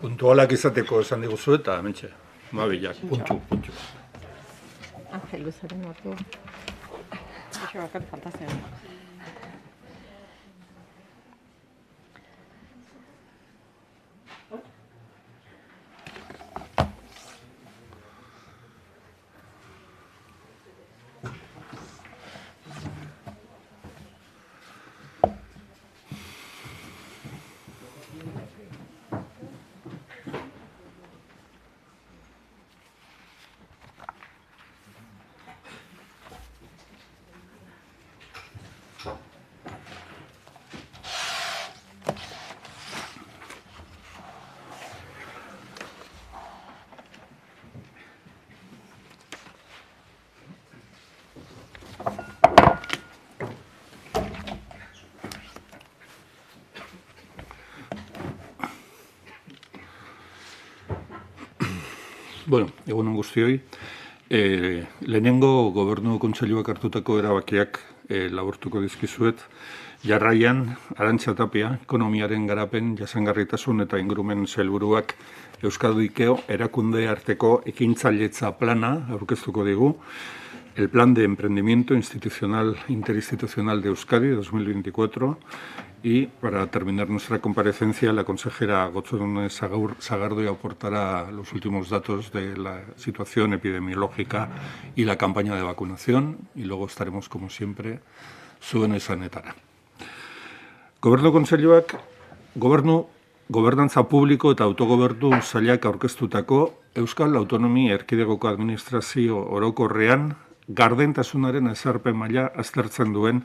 Puntualak izateko esan diguzu eta hementxe. Mabilak, puntu. Angel Luzaren ordu. Això bakat falta zen. Bueno, egunon guztioi. Lehenengo Gobernu Kontseiluak hartutako erabakiak laburtuko dizkizuet. Jarraian, Arantxa Tapia, ekonomiaren garapen, jasangarritasun eta ingurumen sailburuak Euskadiko erakunde arteko ekintzailetza plana aurkeztuko digu. El Plan de Emprendimiento Interinstitucional de Euskadi 2024 y para terminar nuestra comparecencia la consejera Gotzone Sagardui aportará los últimos datos de la situación epidemiológica y la campaña de vacunación y luego estaremos como siempre zuen esanetara. Gobernu Kontseiluak gobernantza publiko eta autogobernu sailak aurkeztutako Euskal Autonomia Erkidegoko administrazio orokorrean gardentasunaren ezarpen maila aztertzen duen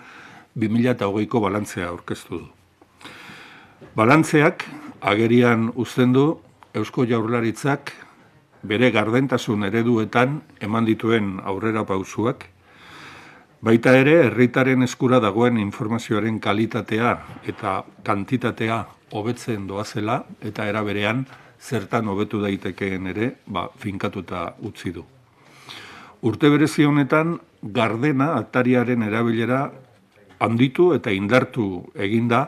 2020ko balantzea aurkeztu du. Balantzeak agerian uzten du Eusko Jaurlaritzak bere gardentasun ereduetan eman dituen aurrera pausuak, baita ere herritaren eskura dagoen informazioaren kalitatea eta kantitatea hobetzen doazela eta era berean zertan hobetu daitekeen ere finkatuta utzi du. Urte berezi honetan gardena atariaren erabilera handitu eta indartu eginda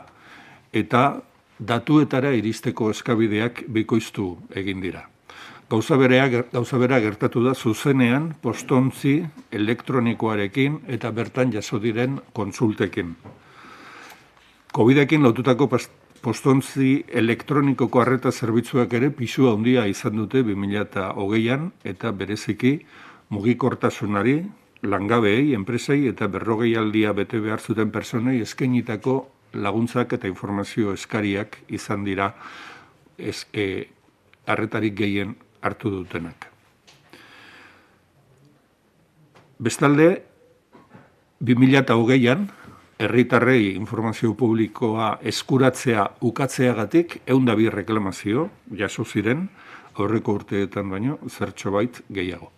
eta datuetara iristeko eskabideak bikoiztu egin dira. Gauza bera gertatu da zuzenean postontzi elektronikoarekin eta bertan jaso diren kontsultekin. Covidekin lotutako postontzi elektronikoko arreta zerbitzuak ere pisu handia izan dute 2020an eta bereziki mugikortasunari, langabeei, enpresei eta 40 bete behar zuten personei eskainitako laguntzak eta informazio eskariak izan dira arretarik gehien hartu dutenak. Bestalde, 2020an, herritarrei informazio publikoa eskuratzea ukatzeagatik 102 reklamazio jaso ziren, aurreko urteetan baino zertxobait gehiago.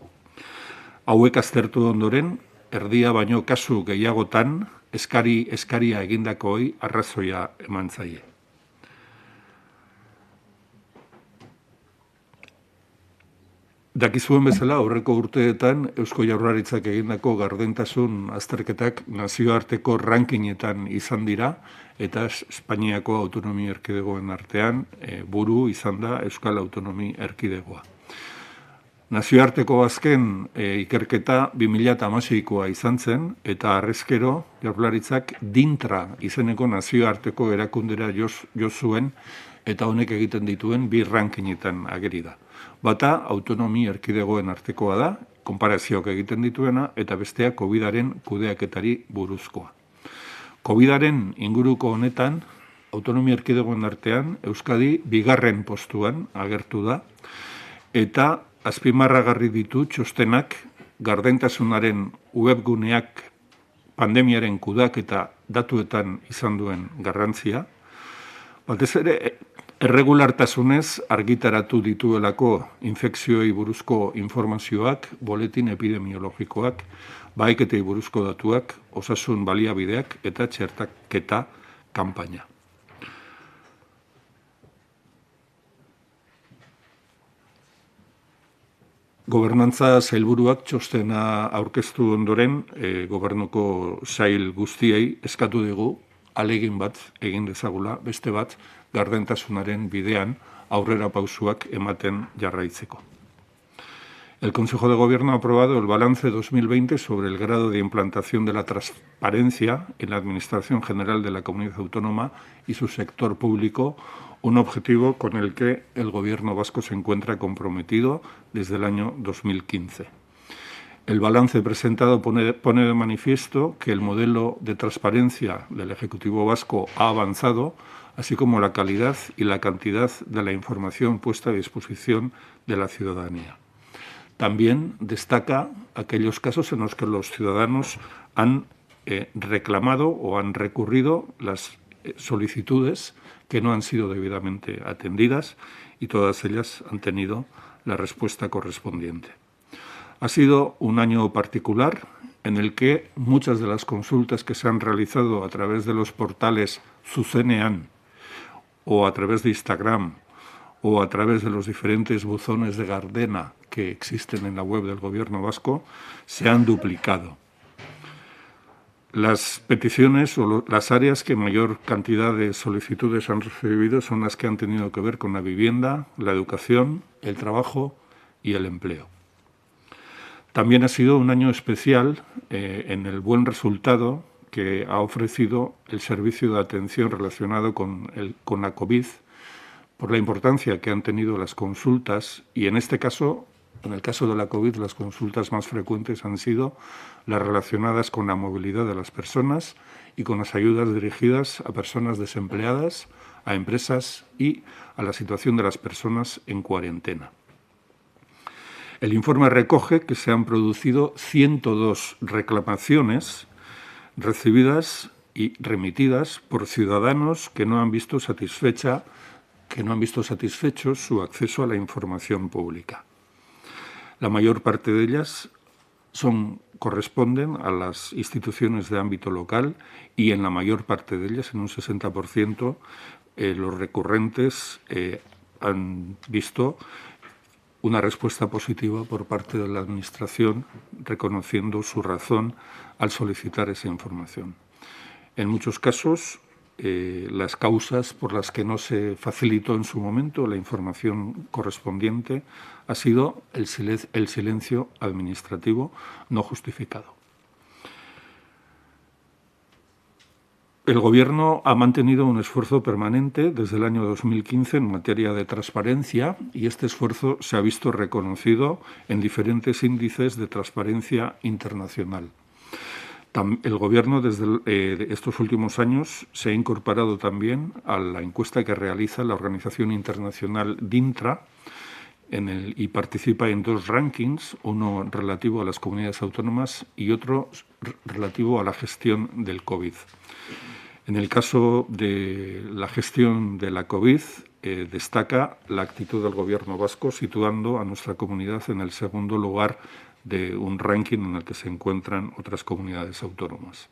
Hauek aztertu ondoren, erdia baino kasu gehiagotan eskaria egindakoi arrazoia eman zaie. Dakizuen bezala, aurreko urteetan Eusko Jaurlaritzak egindako gardentasun azterketak nazioarteko rankingetan izan dira eta Espainiako autonomia erkidegoen artean buru izan da Euskal Autonomia Erkidegoa. Nazioarteko azken ikerketa 2016koa izan zen eta harrezkero Jaurlaritzak DINTRA izeneko nazioarteko erakundera jo zuen eta honek egiten dituen 2 rankingetan ageri da. Bata autonomia erkidegoen artekoa da, konparazioak egiten dituena, eta bestea COVID-aren kudeaketari buruzkoa. COVID-aren inguruko honetan, autonomia erkidegoen artean, Euskadi 2. postuan agertu da, eta azpimarragarri ditu txostenak gardentasunaren webguneak pandemiaren kudeaketa datuetan izan duen garrantzia, batez ere, erregulartasunez argitaratu dituelako infekzioei buruzko informazioak, boletin epidemiologikoak, bahiketei buruzko datuak, osasun baliabideak eta txertaketa kanpaina. Gobernantza sailburuak txostena aurkeztu ondoren, gobernuko sail guztiei eskatu dugu, alegin bat egin dezagula, beste bat, gardentasunaren bidean aurrerapausoak ematen jarraitzeko. El Consejo de Gobierno ha aprobado el balance 2020 sobre el grado de implantación de la transparencia en la Administración General de la Comunidad Autónoma y su sector público, un objetivo con el que el Gobierno vasco se encuentra comprometido desde el año 2015. El balance presentado pone de manifiesto que el modelo de transparencia del Ejecutivo vasco ha avanzado, así como la calidad y la cantidad de la información puesta a disposición de la ciudadanía. También destaca aquellos casos en los que los ciudadanos han reclamado o han recurrido las solicitudes que no han sido debidamente atendidas y todas ellas han tenido la respuesta correspondiente. Ha sido un año particular en el que muchas de las consultas que se han realizado a través de los portales Zuzenean o a través de Instagram o a través de los diferentes buzones de Gardena que existen en la web del Gobierno vasco, se han duplicado. Las peticiones o las áreas que mayor cantidad de solicitudes han recibido son las que han tenido que ver con la vivienda, la educación, el trabajo y el empleo. También ha sido un año especial en el buen resultado que ha ofrecido el servicio de atención relacionado con la COVID, por la importancia que han tenido las consultas y en este caso, en el caso de la COVID, las consultas más frecuentes han sido las relacionadas con la movilidad de las personas y con las ayudas dirigidas a personas desempleadas, a empresas y a la situación de las personas en cuarentena. El informe recoge que se han producido 102 reclamaciones recibidas y remitidas por ciudadanos que no han visto satisfechos su acceso a la información pública. La mayor parte de ellas corresponden a las instituciones de ámbito local y en la mayor parte de ellas, en un 60%, los recurrentes han visto una respuesta positiva por parte de la Administración, reconociendo su razón al solicitar esa información. En muchos casos, las causas por las que no se facilitó en su momento la información correspondiente ha sido el silencio administrativo no justificado. El Gobierno ha mantenido un esfuerzo permanente desde el año 2015 en materia de transparencia y este esfuerzo se ha visto reconocido en diferentes índices de transparencia internacional. El Gobierno desde estos últimos años se ha incorporado también a la encuesta que realiza la organización internacional DINTRA y participa en 2 rankings, uno relativo a las comunidades autónomas y otro relativo a la gestión del COVID. En el caso de la gestión de la COVID, destaca la actitud del Gobierno vasco, situando a nuestra comunidad en el segundo lugar de un ranking en el que se encuentran otras comunidades autónomas.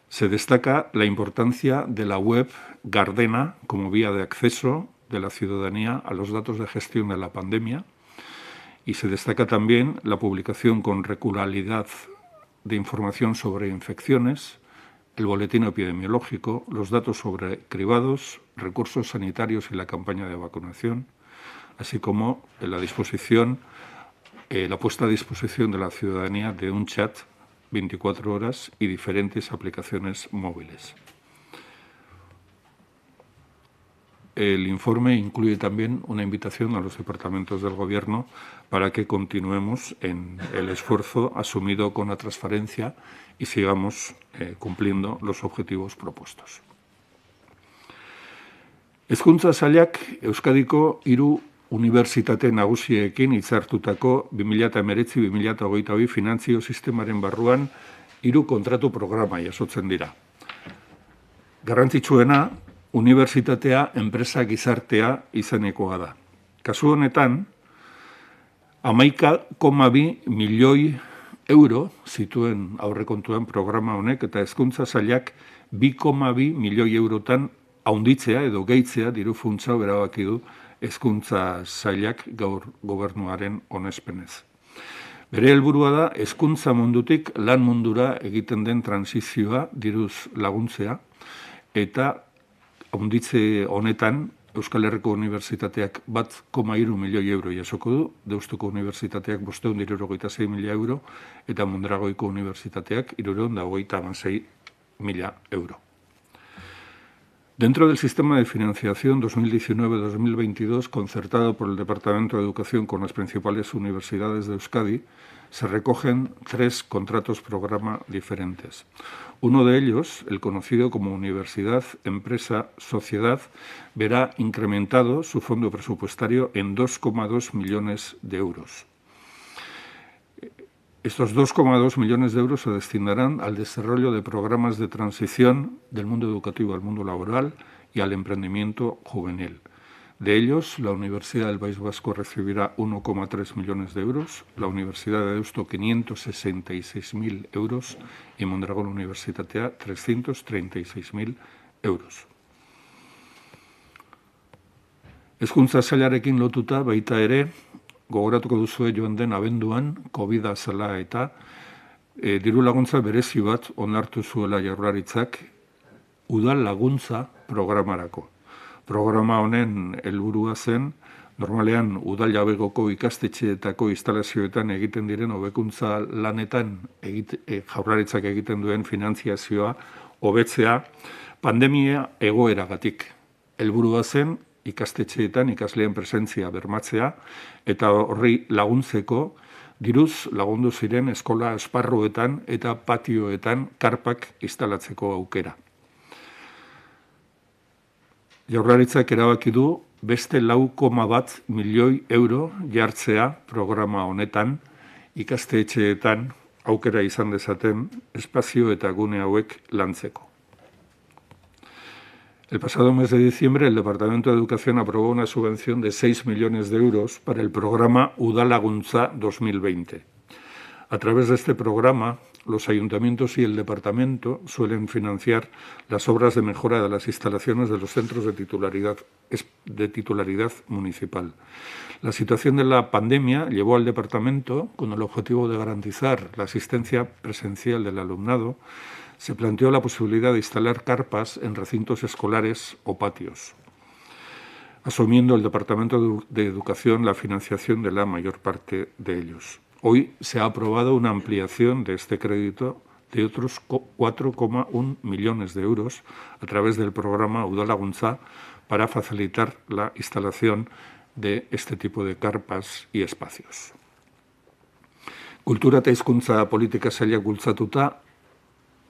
Se destaca la importancia de la web Gardena como vía de acceso de la ciudadanía a los datos de gestión de la pandemia y se destaca también la publicación con regularidad de información sobre infecciones, el boletín epidemiológico, los datos sobre cribados, recursos sanitarios y la campaña de vacunación, así como la puesta a disposición de la ciudadanía de un chat 24 horas y diferentes aplicaciones móviles. El informe incluye también una invitación a los departamentos del Gobierno para que continuemos en el esfuerzo asumido con la transparencia y sigamos cumpliendo los objetivos propuestos. Hezkuntza Sailak Euskadiko 3 unibertsitate nagusiekin hitzartutako 2019-2022 finantzio sistemaren barruan 3 kontratu programa jasotzen dira. Garrantzitsuena, unibertsitatea enpresa gizartea izenekoa da. Kasu honetan, 11,2 milioi euro zituen aurrekontuen programa honek eta Hezkuntza Sailak 2,2 milioi eurotan haunditzea edo gehitzea diru funtsa erabaki du Hezkuntza Sailak gaur gobernuaren onespenez. Bere helburua da hezkuntza mundutik lan mundura egiten den transizioa diruz laguntzea eta haunditze honetan Euskal Herriko Unibertsitateak 1,3 milioi euro jasoko du, Deustuko Unibertsitateak 576.000 euro, eta Mondragoiko Unibertsitateak 326.000 euro. Dentro del sistema de financiación 2019-2022 concertado por el Departamento de Educación con las principales universidades de Euskadi, se recogen 3 contratos programa diferentes. Uno de ellos, el conocido como Universidad, Empresa, Sociedad, verá incrementado su fondo presupuestario en 2,2 millones de euros. Estos 2,2 millones de euros se destinarán al desarrollo de programas de transición del mundo educativo al mundo laboral y al emprendimiento juvenil. De ellos, la Universidad del País Vasco recibirá 1,3 millones de euros, la Universidad de Deusto 566.000 euros y Mondragón Universitatea 336.000 euros. Hezkuntza sailarekin lotuta baita ere, gogoratuko duzue joan den abenduan, COVID-a zela eta diru laguntza berezi bat onartu zuela Jaurlaritzak udal laguntza programarako. Programa honen helburua zen, normalean udal jabegoko ikastetxeetako instalazioetan egiten diren hobekuntza lanetan Jaurlaritzak egiten duen finantziazioa hobetzea pandemia egoeragatik. Helburua zen ikastetxeetan ikasleen presentzia bermatzea eta horri laguntzeko diruz lagundu ziren eskola esparruetan eta patioetan karpak instalatzeko aukera. Jaurlaritzak erabaki du beste 4,1 milioi euro jartzea programa honetan ikastetxeetan aukera izan dezaten espazio eta gune hauek lantzeko. El pasado mes de diciembre, el Departamento de Educación aprobó una subvención de 6 millones de euros para el programa Udalaguntza 2020. A través de este programa, los ayuntamientos y el departamento suelen financiar las obras de mejora de las instalaciones de los centros de titularidad municipal. La situación de la pandemia llevó al departamento, con el objetivo de garantizar la asistencia presencial del alumnado, se planteó la posibilidad de instalar carpas en recintos escolares o patios, asumiendo el Departamento de Educación la financiación de la mayor parte de ellos. Hoy se ha aprobado una ampliación de este crédito de otros 4,1 millones de euros a través del programa Udalaguntza para facilitar la instalación de este tipo de carpas y espacios. Kultura eta hizkuntza politika sailak bultzatuta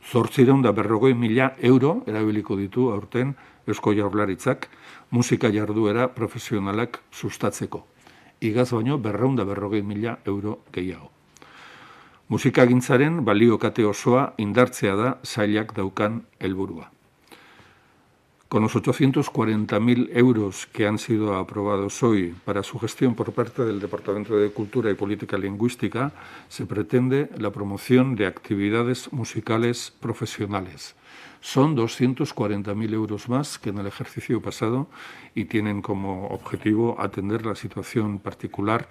840.000 euro erabiliko ditu aurten Eusko Jaurlaritzak musika jarduera profesionalak sustatzeko. Igaz baino 240.000 euro gehiago. Musikagintzaren baliokate osoa indartzea da sailak daukan helburua. Con los 840.000 euros que han sido aprobados hoy para su gestión por parte del Departamento de Cultura y Política Lingüística, se pretende la promoción de actividades musicales profesionales. Son 240.000 euros más que en el ejercicio pasado y tienen como objetivo atender la situación particular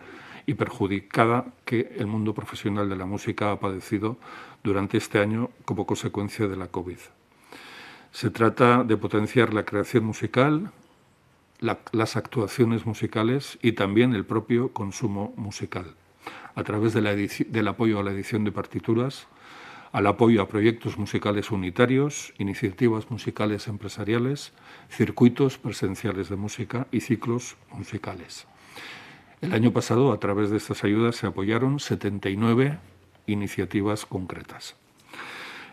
y perjudicada que el mundo profesional de la música ha padecido durante este año como consecuencia de la COVID. Se trata de potenciar la creación musical, las actuaciones musicales y también el propio consumo musical, a través del apoyo a la edición de partituras, al apoyo a proyectos musicales unitarios, iniciativas musicales empresariales, circuitos presenciales de música y ciclos musicales. El año pasado, a través de estas ayudas, se apoyaron 79 iniciativas concretas.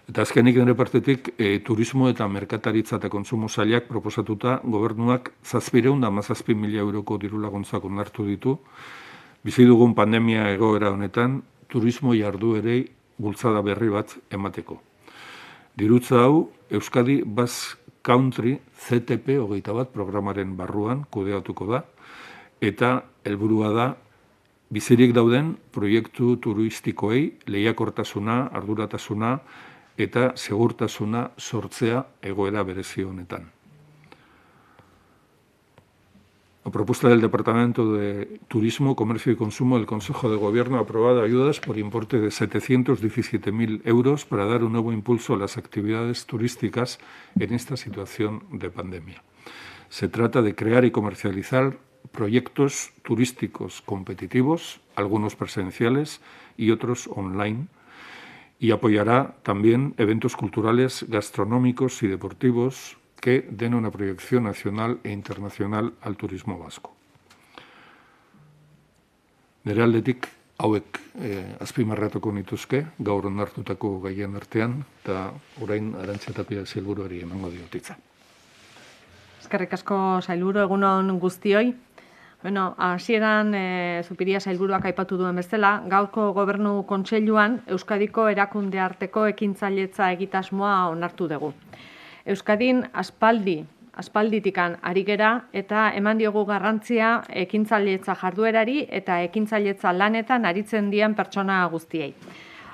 Eta azkenik nire partetik, turismo eta merkataritza eta konsumo sailak proposatuta gobernuak 717.000 euroko diru laguntzak onartu ditu, bizi dugun pandemia egoera honetan, turismo jarduerei bultzada berri bat emateko. Dirutza hau, Euskadi Basque Country CTP 21 programaren barruan kudeatuko da, eta helburua da, bizirik dauden proiektu turistikoei lehiakortasuna, arduratasuna, eta segurtasuna sortzea egoera berezi honetan. A propuesta del Departamento de Turismo, Comercio y Consumo, el Consejo de Gobierno ha aprobado ayudas por importe de 717.000 euros para dar un nuevo impulso a las actividades turísticas en esta situación de pandemia. Se trata de crear y comercializar proyectos turísticos competitivos, algunos presenciales y otros online, y apoyará también eventos culturales, gastronómicos y deportivos que den una proyección nacional e internacional al turismo vasco. Nire aldetik hauek azpimarratuko nituzke, gaur onartutako gaien artean, eta orain Arantxa Tapia sailburuari emango diot hitza. Eskerrik asko sailburu, egun on guztioi. Hasieran Zupiria sailburuak aipatu duen bezala, gaurko Gobernu Kontseiluan Euskadiko erakunde arteko ekintzailetza egitasmoa onartu dugu. Euskadin aspalditikan ari gera eta eman diogu garrantzia ekintzailetza jarduerari eta ekintzailetza lanetan aritzen diren pertsona guztiei.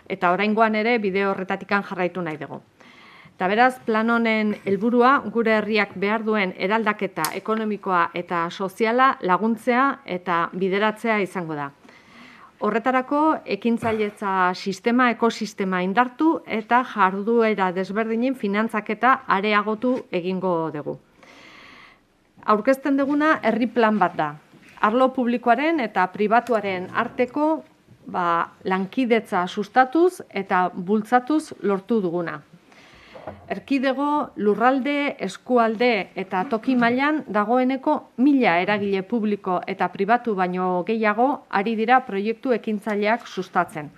Eta oraingoan ere bide horretatikan jarraitu nahi dugu. Eta beraz, plan honen helburua gure herriak behar duen eraldaketa ekonomikoa eta soziala laguntzea eta bideratzea izango da. Horretarako, ekintzailetza sistema, ekosistema indartu eta jarduera desberdinen finantzaketa areagotu egingo dugu. Aurkezten duguna herri plan bat da. Arlo publikoaren eta pribatuaren arteko lankidetza sustatuz eta bultzatuz lortu duguna. Erkidego, lurralde, eskualde eta toki mailan dagoeneko 1000 eragile publiko eta pribatu baino gehiago ari dira proiektu ekintzaileak sustatzen.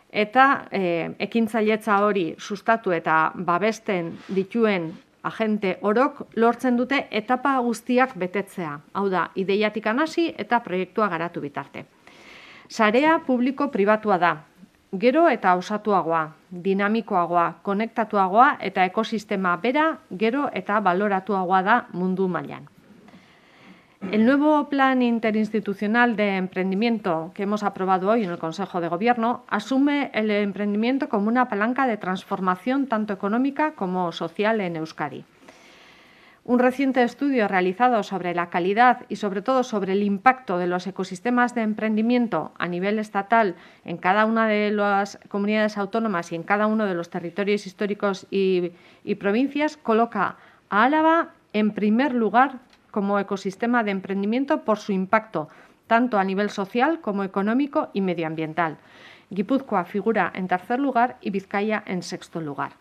Eta ekintzailetza hori sustatu eta babesten dituen agente orok lortzen dute etapa guztiak betetzea. Hau da, ideiatik hasi eta proiektua garatu bitarte. Sarea publiko-pribatua da. Gero eta osatuagoa, dinamikoagoa, konektatuagoa eta ekosistema bera gero eta baloratuagoa da mundu mailan. El nuevo Plan Interinstitucional de Emprendimiento que hemos aprobado hoy en el Consejo de Gobierno asume el emprendimiento como una palanca de transformación tanto económica como social en Euskadi. Un reciente estudio realizado sobre la calidad y sobre todo sobre el impacto de los ecosistemas de emprendimiento a nivel estatal en cada una de las comunidades autónomas y en cada uno de los territorios históricos y provincias coloca a Álava en primer lugar como ecosistema de emprendimiento por su impacto, tanto a nivel social como económico y medioambiental. Guipúzcoa figura en tercer lugar y Vizcaya en sexto lugar.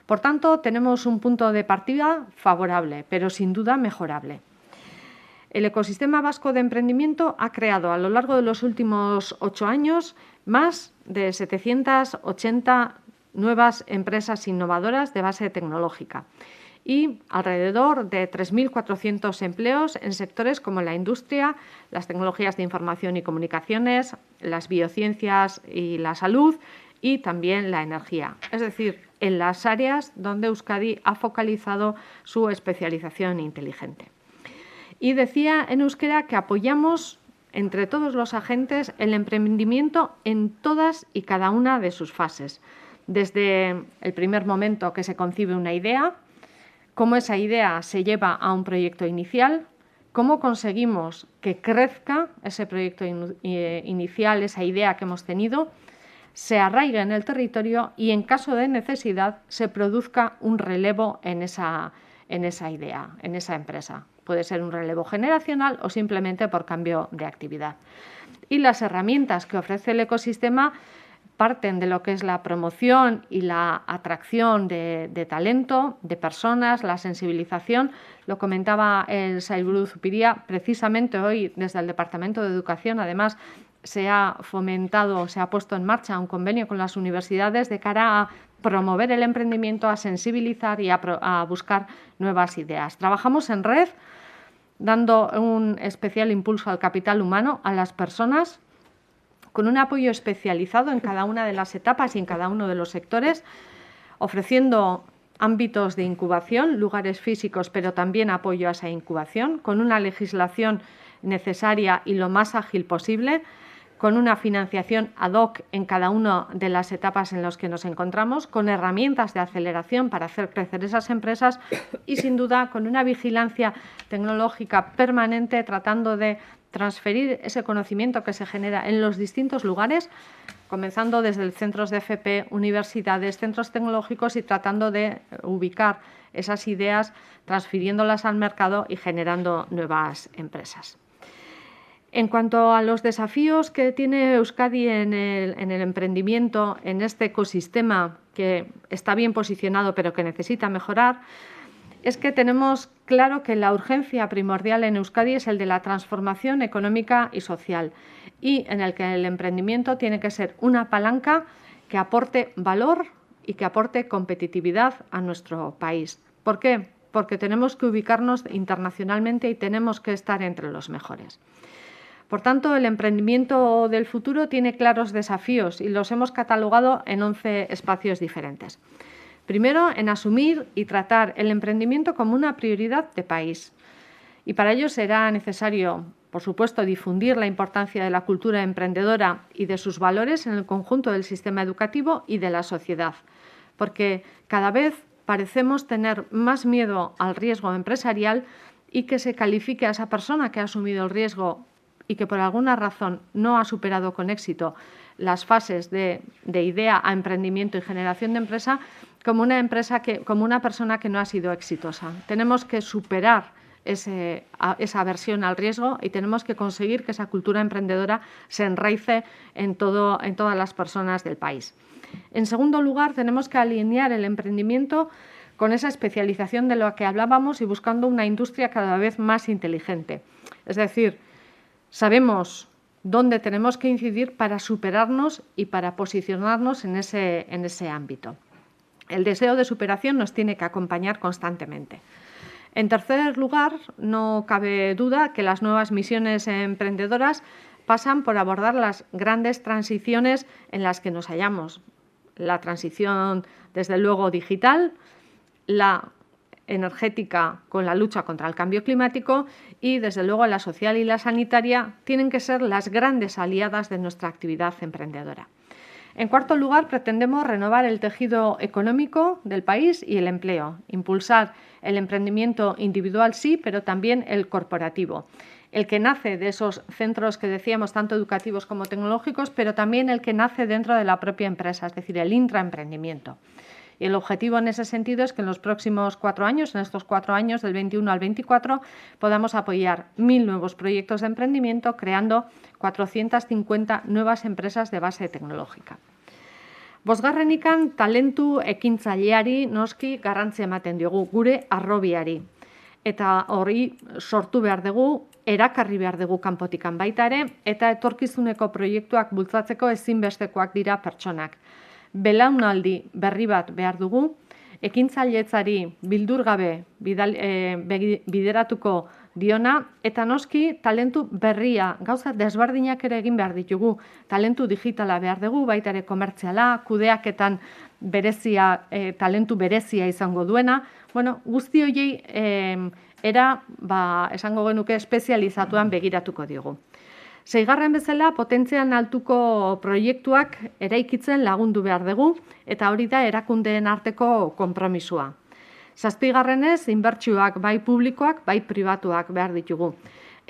Por tanto, tenemos un punto de partida favorable, pero sin duda mejorable. El ecosistema vasco de emprendimiento ha creado a lo largo de los últimos 8 años más de 780 nuevas empresas innovadoras de base tecnológica y alrededor de 3.400 empleos en sectores como la industria, las tecnologías de información y comunicaciones, las biociencias y la salud y también la energía. Es decir, en las áreas donde Euskadi ha focalizado su especialización inteligente. Y decía en euskera que apoyamos entre todos los agentes el emprendimiento en todas y cada una de sus fases. Desde el primer momento que se concibe una idea, cómo esa idea se lleva a un proyecto inicial, cómo conseguimos que crezca ese proyecto inicial, esa idea que hemos tenido, se arraiga en el territorio y en caso de necesidad se produzca un relevo en esa idea, en esa empresa. Puede ser un relevo generacional o simplemente por cambio de actividad. Y las herramientas que ofrece el ecosistema parten de lo que es la promoción y la atracción de talento, de personas, la sensibilización. Lo comentaba el sailburu Zupiria, precisamente hoy desde el Departamento de Educación, además, se ha fomentado, se ha puesto en marcha un convenio con las universidades de cara a promover el emprendimiento, a sensibilizar y a buscar nuevas ideas. Trabajamos en red, dando un especial impulso al capital humano, a las personas, con un apoyo especializado en cada una de las etapas y en cada uno de los sectores, ofreciendo ámbitos de incubación, lugares físicos, pero también apoyo a esa incubación, con una legislación necesaria y lo más ágil posible, con una financiación ad hoc en cada una de las etapas en las que nos encontramos, con herramientas de aceleración para hacer crecer esas empresas y, sin duda, con una vigilancia tecnológica permanente tratando de transferir ese conocimiento que se genera en los distintos lugares comenzando desde centros de FP, universidades, centros tecnológicos y tratando de ubicar esas ideas, transfiriéndolas al mercado y generando nuevas empresas. En cuanto a los desafíos que tiene Euskadi en el emprendimiento, en este ecosistema que está bien posicionado pero que necesita mejorar, es que tenemos claro que la urgencia primordial en Euskadi es el de la transformación económica y social, y en el que el emprendimiento tiene que ser una palanca que aporte valor y que aporte competitividad a nuestro país. ¿Por qué? Porque tenemos que ubicarnos internacionalmente y tenemos que estar entre los mejores. Por tanto, el emprendimiento del futuro tiene claros desafíos y los hemos catalogado en 11 espacios diferentes. Primero, en asumir y tratar el emprendimiento como una prioridad de país. Y para ello será necesario, por supuesto, difundir la importancia de la cultura emprendedora y de sus valores en el conjunto del sistema educativo y de la sociedad, porque cada vez parecemos tener más miedo al riesgo empresarial y que se califique a esa persona que ha asumido el riesgo y que por alguna razón no ha superado con éxito las fases de idea a emprendimiento y generación de empresa como una persona que no ha sido exitosa. Tenemos que superar esa aversión al riesgo y tenemos que conseguir que esa cultura emprendedora se enraice en todas las personas del país. En segundo lugar, tenemos que alinear el emprendimiento con esa especialización de lo que hablábamos y buscando una industria cada vez más inteligente. Es decir, sabemos dónde tenemos que incidir para superarnos y para posicionarnos en ese ámbito. El deseo de superación nos tiene que acompañar constantemente. En tercer lugar, no cabe duda que las nuevas misiones emprendedoras pasan por abordar las grandes transiciones en las que nos hallamos. La transición, desde luego, digital, la energética con la lucha contra el cambio climático y, desde luego, la social y la sanitaria tienen que ser las grandes aliadas de nuestra actividad emprendedora. En cuarto lugar, pretendemos renovar el tejido económico del país y el empleo, impulsar el emprendimiento individual sí, pero también el corporativo, el que nace de esos centros que decíamos tanto educativos como tecnológicos, pero también el que nace dentro de la propia empresa, es decir, el intraemprendimiento. Y el objetivo en ese sentido es que en los próximos 4 años, en estos 4 años, del 21 al 24, podamos apoyar 1.000 nuevos proyectos de emprendimiento, creando 450 nuevas empresas de base tecnológica. Bosgarrenikan, talentu ekintzaileari noski garrantzia ematen diogu, gure harrobiari. Eta hori sortu behar dugu, erakarri behar dugu kanpotikan baita ere, eta etorkizuneko proiektuak bultzatzeko ezinbestekoak dira pertsonak. Belaunaldi berri bat behar dugu, ekintzailetzari bildurgabe bideratuko diona, eta noski talentu berria, gauza desberdinak ere egin behar ditugu. Talentu digitala behar dugu, baita ere komertziala, kudeaketan talentu berezia izango duena. Guzti horiei esango genuke espezializatuan begiratuko diogu. Seigarren bezala, potentzian altuko proiektuak eraikitzen lagundu behar dugu, eta hori da erakundeen arteko konpromisua. Zazpigarrenez, inbertsioak bai publikoak, bai pribatuak behar ditugu.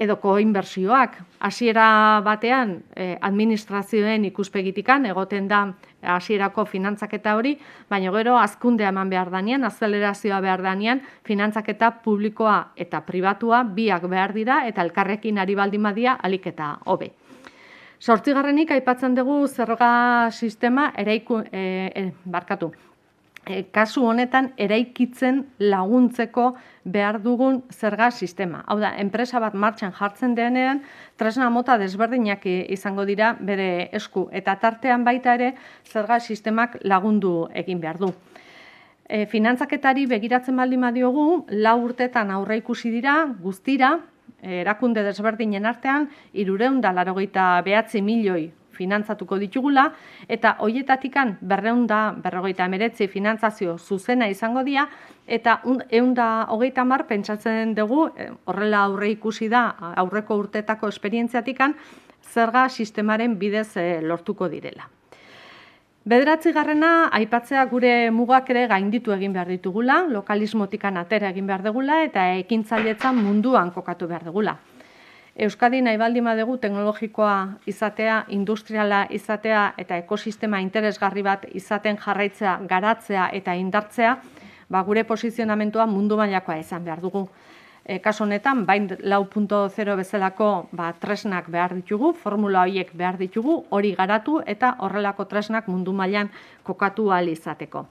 Edo koinbertsioak, hasiera batean administrazioen ikuspegitikan egoten da hasierako finantzaketa hori, baina gero hazkundea eman behar danean, azelerazioa behar danean, finantzaketa publikoa eta pribatua biak behar dira eta elkarrekin ari baldin badia ahalik eta hobe. Zortzigarrenik aipatzen dugu zerga sistema kasu honetan eraikitzen laguntzeko behar dugun zerga sistema. Hau da, enpresa bat martxan jartzen denean, tresna mota desberdinak izango dira bere esku, eta tartean baita ere zerga sistemak lagundu egin behar du. Finantzaketari begiratzen baldin badiogu, 4 urtetan aurreikusi dira, guztira, erakunde desberdinen artean, 389 milioi finantzatuko ditugula, eta horietatikan 259 finantzazio zuzena izango dira, eta 130 pentsatzen dugu, horrela aurre ikusi da aurreko urtetako esperientziatikan, zerga sistemaren bidez lortuko direla. 9. aipatzea gure mugak ere gainditu egin behar ditugula, lokalismotikan atera egin behar dugula, eta ekintzailetzan munduan kokatu behar dugula. Euskadi nahi baldin badugu teknologikoa izatea, industriala izatea eta ekosistema interesgarri bat izaten jarraitzea, garatzea eta indartzea, gure posizionamentua mundu mailakoa izan behar dugu. Kasu honetan, bain 4.0 bezalako tresnak behar ditugu, formula horiek behar ditugu, hori garatu eta horrelako tresnak mundu mailan kokatu ahal izateko.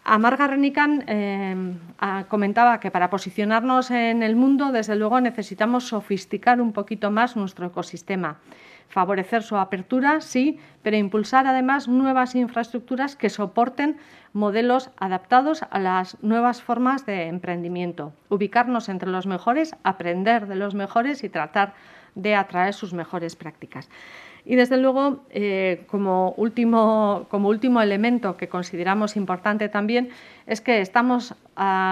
Amargarrenikan comentaba que para posicionarnos en el mundo, desde luego necesitamos sofisticar un poquito más nuestro ecosistema. Favorecer su apertura, sí, pero impulsar además nuevas infraestructuras que soporten modelos adaptados a las nuevas formas de emprendimiento. Ubicarnos entre los mejores, aprender de los mejores y tratar de atraer sus mejores prácticas. Y desde luego, como último elemento que consideramos importante también, es que estamos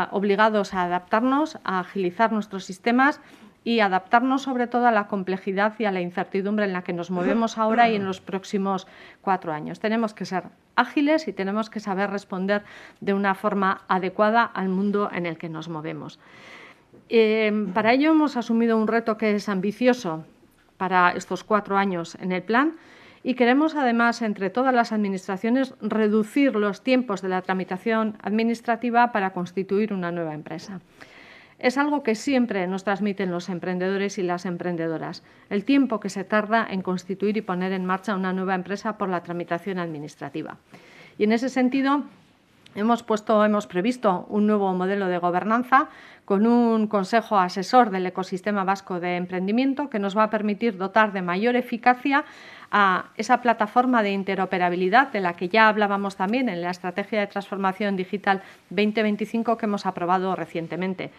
obligados a adaptarnos, a agilizar nuestros sistemas y adaptarnos sobre todo a la complejidad y a la incertidumbre en la que nos movemos ahora y en los próximos 4 años. Tenemos que ser ágiles y tenemos que saber responder de una forma adecuada al mundo en el que nos movemos. Para ello hemos asumido un reto que es ambicioso para estos 4 años en el plan y queremos además entre todas las administraciones reducir los tiempos de la tramitación administrativa para constituir una nueva empresa. Es algo que siempre nos transmiten los emprendedores y las emprendedoras, el tiempo que se tarda en constituir y poner en marcha una nueva empresa por la tramitación administrativa. Y en ese sentido, hemos previsto un nuevo modelo de gobernanza con un consejo asesor del ecosistema vasco de emprendimiento que nos va a permitir dotar de mayor eficacia a esa plataforma de interoperabilidad de la que ya hablábamos también en la Estrategia de Transformación Digital 2025 que hemos aprobado recientemente.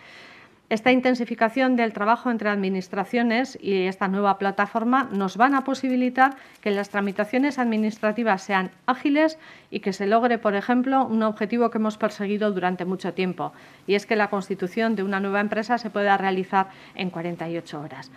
Esta intensificación del trabajo entre administraciones y esta nueva plataforma nos van a posibilitar que las tramitaciones administrativas sean ágiles y que se logre, por ejemplo, un objetivo que hemos perseguido durante mucho tiempo, y es que la constitución de una nueva empresa se pueda realizar en 48 horas.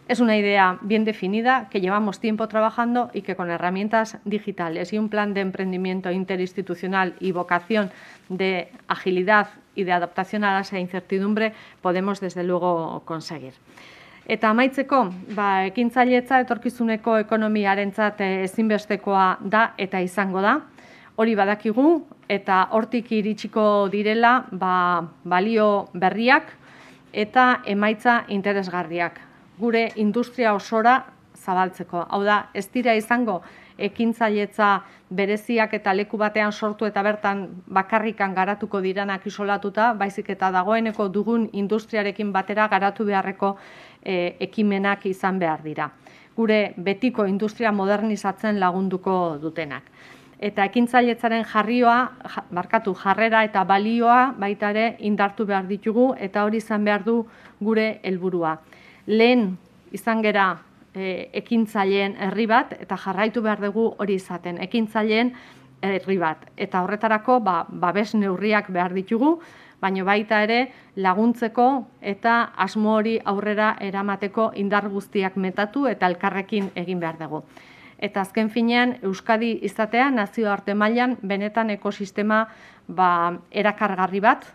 Es una idea bien definida que llevamos tiempo trabajando y que con herramientas digitales y un plan de emprendimiento interinstitucional y vocación de agilidad y de adaptación a esa incertidumbre podemos desde luego conseguir. Eta amaitzeko, ekintzailetza etorkizuneko ekonomiarentzat ezinbestekoa da eta izango da. Hori badakigu eta hortik iritsiko direla balio berriak eta emaitza interesgarriak gure industria osora zabaltzeko. Hau da, ez dira izango ekintzailetza bereziak eta leku batean sortu eta bertan bakarrikan garatuko diranak isolatuta, baizik eta dagoeneko dugun industriarekin batera garatu beharreko ekimenak izan behar dira. Gure betiko industria modernizatzen lagunduko dutenak. Eta ekintzailetzaren jarrera eta balioa baita ere indartu behar ditugu eta hori izan behar du gure helburua. Lehen izan gera ekintzaileen herri bat eta jarraitu behar dugu hori izaten, ekintzaileen herri bat. Eta horretarako babes neurriak behar ditugu, baina baita ere laguntzeko eta asmo hori aurrera eramateko indar guztiak metatu eta elkarrekin egin behar dugu. Eta azken finean Euskadi izatea nazioarte mailan benetan ekosistema erakargarri bat,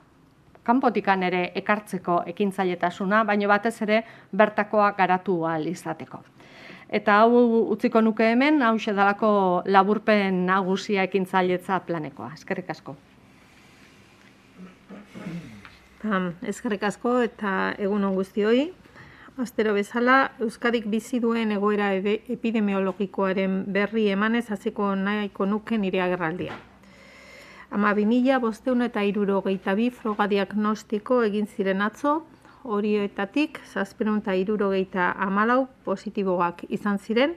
kanpotikan ere ekartzeko ekintzailetasuna, baina batez ere bertakoa garatu ahal izateko. Eta hau utziko nuke hemen, hau dalako laburpen nagusia ekintzailetza planekoa. Eskerrik asko. Eskerrik asko eta egun on guztioi. Astero bezala, Euskadik bizi duen egoera epidemiologikoaren berri emanez hasiko nahiko nuke nire agerraldia. 1262 froga diagnostiko egin ziren atzo, horietatik 764 positiboak izan ziren,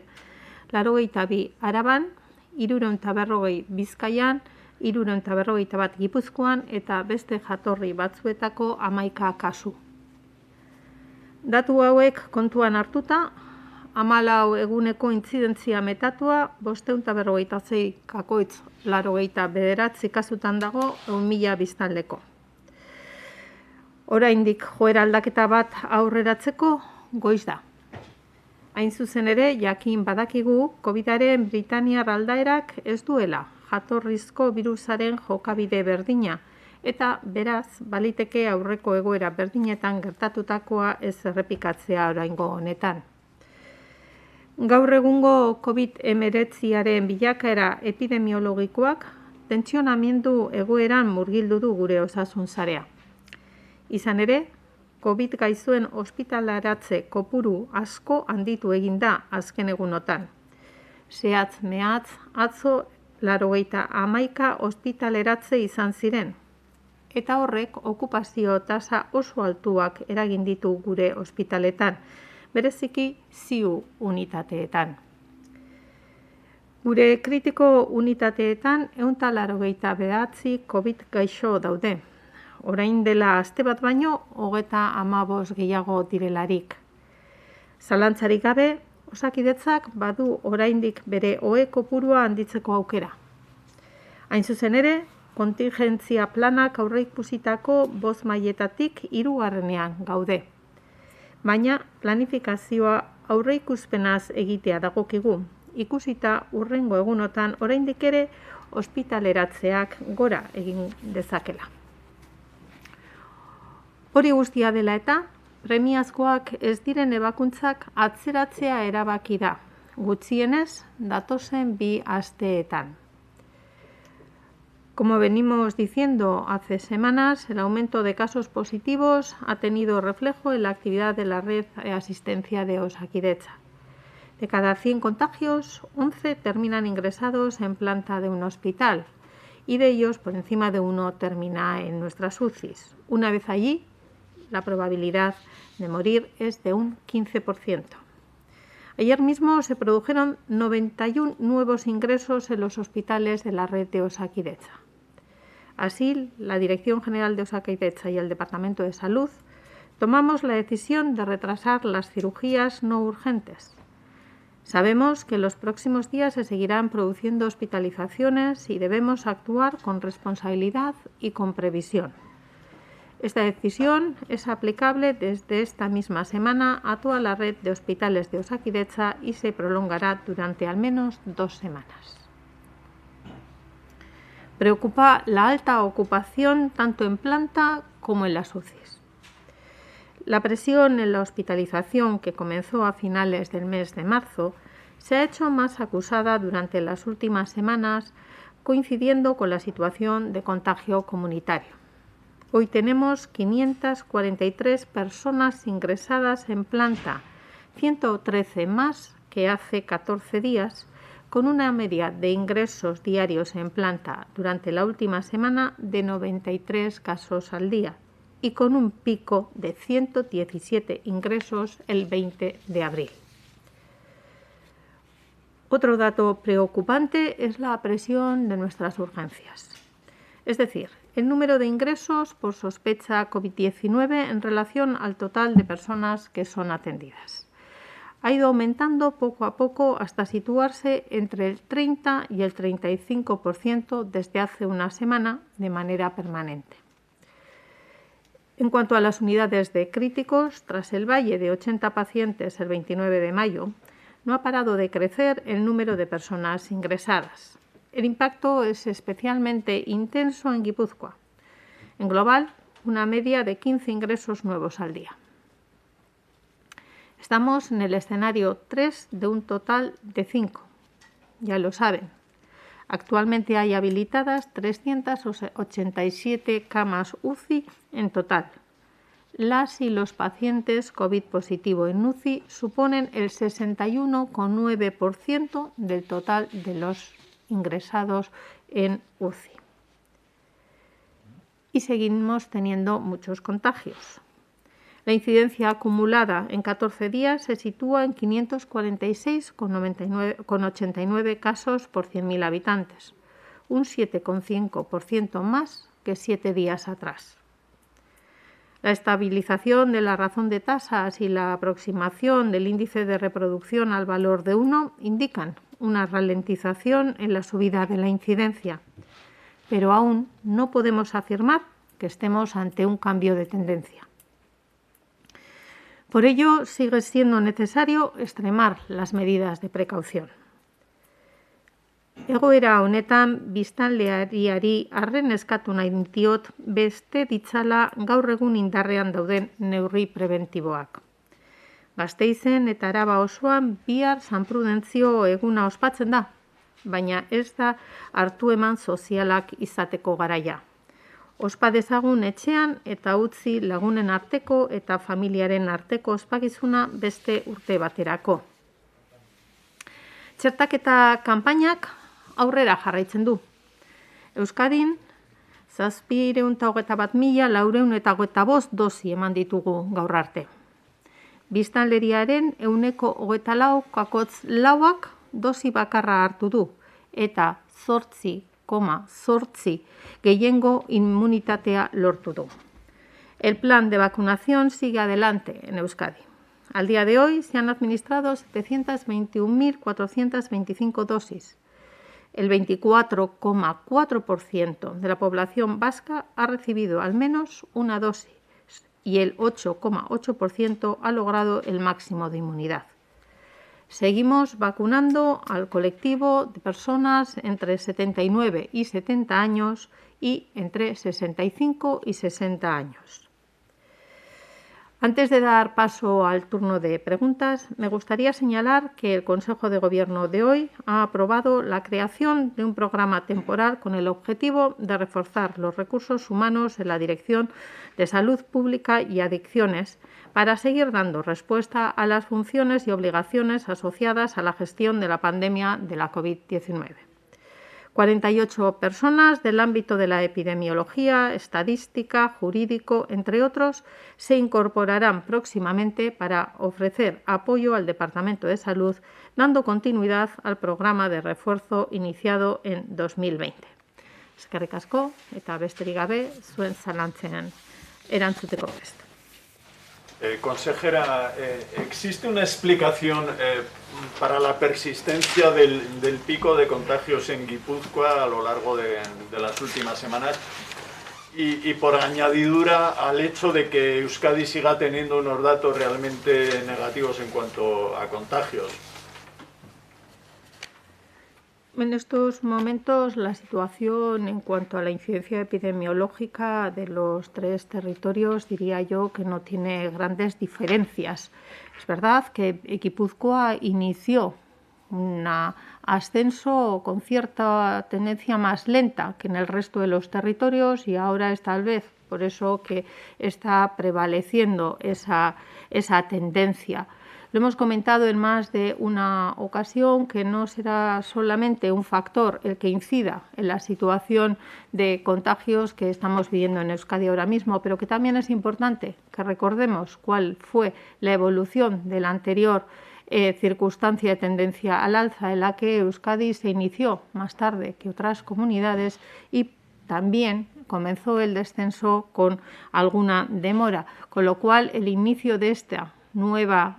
82 Araban, 340 Bizkaian, 341 Gipuzkoan eta beste jatorri batzuetako 11 kasu. Datu hauek kontuan hartuta, 14 eguneko intzidentzia metatua 556,89 kasutan dago 1.000 biztanleko. Oraindik joera aldaketa bat aurreratzeko goiz da. Hain zuzen ere, jakin badakigu COVID-aren Britaniar aldaerak ez duela jatorrizko birusaren jokabide berdina eta beraz, baliteke aurreko egoera berdinetan gertatutakoa ez errepikatzea oraingo honetan. Gaur egungo COVID-19aren bilakaera epidemiologikoak tentsionamendu egoeran murgildu du gure osasun sarea. Izan ere, COVID gaizuen ospitalaratze kopuru asko handitu egin da azken egunotan. Zehatz mehatz, atzo 91 ospitaleratze izan ziren, eta horrek okupazio tasa oso altuak eragin ditu gure ospitaletan, bereziki ZIU unitateetan. Gure kritiko unitateetan 189 COVID gaixo daude. Orain dela aste bat baino, 35 gehiago direlarik. Zalantzarik gabe, Osakidetzak badu oraindik bere ohe kopurua handitzeko aukera. Hain zuzen ere, kontingentzia planak aurreikusitako 5 mailetatik 3. gaude. Baina planifikazioa aurreikuspenaz egitea dagokigu, ikusita hurrengo egunotan oraindik ere ospitaleratzeak gora egin dezakela. Hori guztia dela eta, premiazkoak ez diren ebakuntzak atzeratzea erabaki da, gutxienez datozen 2 asteetan. Como venimos diciendo hace semanas, el aumento de casos positivos ha tenido reflejo en la actividad de la red de asistencia de Osakidetza. De cada 100 contagios, 11 terminan ingresados en planta de un hospital y de ellos por encima de 1 termina en nuestras UCIs. Una vez allí, la probabilidad de morir es de un 15%. Ayer mismo se produjeron 91 nuevos ingresos en los hospitales de la red de Osakidetza. Así, la Dirección General de Osakidetza y el Departamento de Salud tomamos la decisión de retrasar las cirugías no urgentes. Sabemos que en los próximos días se seguirán produciendo hospitalizaciones y debemos actuar con responsabilidad y con previsión. Esta decisión es aplicable desde esta misma semana a toda la red de hospitales de Osakidetza y se prolongará durante al menos 2 semanas. Preocupa la alta ocupación tanto en planta como en las UCIs. La presión en la hospitalización, que comenzó a finales del mes de marzo, se ha hecho más acusada durante las últimas semanas, coincidiendo con la situación de contagio comunitario. Hoy tenemos 543 personas ingresadas en planta, 113 más que hace 14 días, con una media de ingresos diarios en planta durante la última semana de 93 casos al día y con un pico de 117 ingresos el 20 de abril. Otro dato preocupante es la presión de nuestras urgencias, es decir, el número de ingresos por sospecha COVID-19 en relación al total de personas que son atendidas. Ha ido aumentando poco a poco hasta situarse entre el 30 y el 35% desde hace una semana de manera permanente. En cuanto a las unidades de críticos, tras el valle de 80 pacientes el 29 de mayo, no ha parado de crecer el número de personas ingresadas. El impacto es especialmente intenso en Guipúzcoa. En global, una media de 15 ingresos nuevos al día. Estamos en el escenario 3 de un total de 5. Ya lo saben. Actualmente hay habilitadas 387 camas UCI en total. Las y los pacientes COVID positivo en UCI suponen el 61,9% del total de los ingresados en UCI. Y seguimos teniendo muchos contagios. La incidencia acumulada en 14 días se sitúa en 546,89 casos por 100.000 habitantes, un 7,5% más que 7 días atrás. La estabilización de la razón de tasas y la aproximación del índice de reproducción al valor de 1 indican una ralentización en la subida de la incidencia, pero aún no podemos afirmar que estemos ante un cambio de tendencia. Por ello, sigue siendo necesario extremar las medidas de precaución. Egoera honetan biztanleriari arren eskatu nahi diot beste ditzala gaur egun indarrean dauden neurri prebentiboak. Gasteizen eta Araba osoan bihar San Prudentzio eguna ospatzen da, baina ez da hartu eman sozialak izateko garaia. Ospa dezagun etxean eta utzi lagunen arteko eta familiaren arteko ospakizuna beste urte baterako. Txertaketa kanpainak aurrera jarraitzen du. Euskadin 721.405 dosi eman ditugu gaur arte. Biztanleriaren 24,4%ak dosi bakarra hartu du eta 8,8% gehiengo inmunitatea lortu du. El plan de vacunación sigue adelante en Euskadi. Al día de hoy se han administrado 721.425 dosis. El 24,4% de la población vasca ha recibido al menos una dosis y el 8,8% ha logrado el máximo de inmunidad. Seguimos vacunando al colectivo de personas entre 79 y 70 años y entre 65 y 60 años. Antes de dar paso al turno de preguntas, me gustaría señalar que el Consejo de Gobierno de hoy ha aprobado la creación de un programa temporal con el objetivo de reforzar los recursos humanos en la Dirección de Salud Pública y Adicciones para seguir dando respuesta a las funciones y obligaciones asociadas a la gestión de la pandemia de la COVID-19. 48 personas del ámbito de la epidemiología, estadística, jurídico, entre otros, se incorporarán próximamente para ofrecer apoyo al Departamento de Salud, dando continuidad al programa de refuerzo iniciado en 2020. Eskerrik asko eta besterik gabe zuen zalantzen erantzuteko prest. Consejera, ¿existe una explicación para la persistencia del pico de contagios en Guipúzcoa a lo largo de las últimas semanas? Y por añadidura al hecho de que Euskadi siga teniendo unos datos realmente negativos en cuanto a contagios. En estos momentos la situación en cuanto a la incidencia epidemiológica de los tres territorios diría yo que no tiene grandes diferencias. Es verdad que Guipúzcoa inició un ascenso con cierta tendencia más lenta que en el resto de los territorios y ahora es tal vez por eso que está prevaleciendo esa tendencia. Lo hemos comentado en más de una ocasión que no será solamente un factor el que incida en la situación de contagios que estamos viviendo en Euskadi ahora mismo, pero que también es importante que recordemos cuál fue la evolución de la anterior circunstancia de tendencia al alza en la que Euskadi se inició más tarde que otras comunidades y también comenzó el descenso con alguna demora, con lo cual el inicio de esta nueva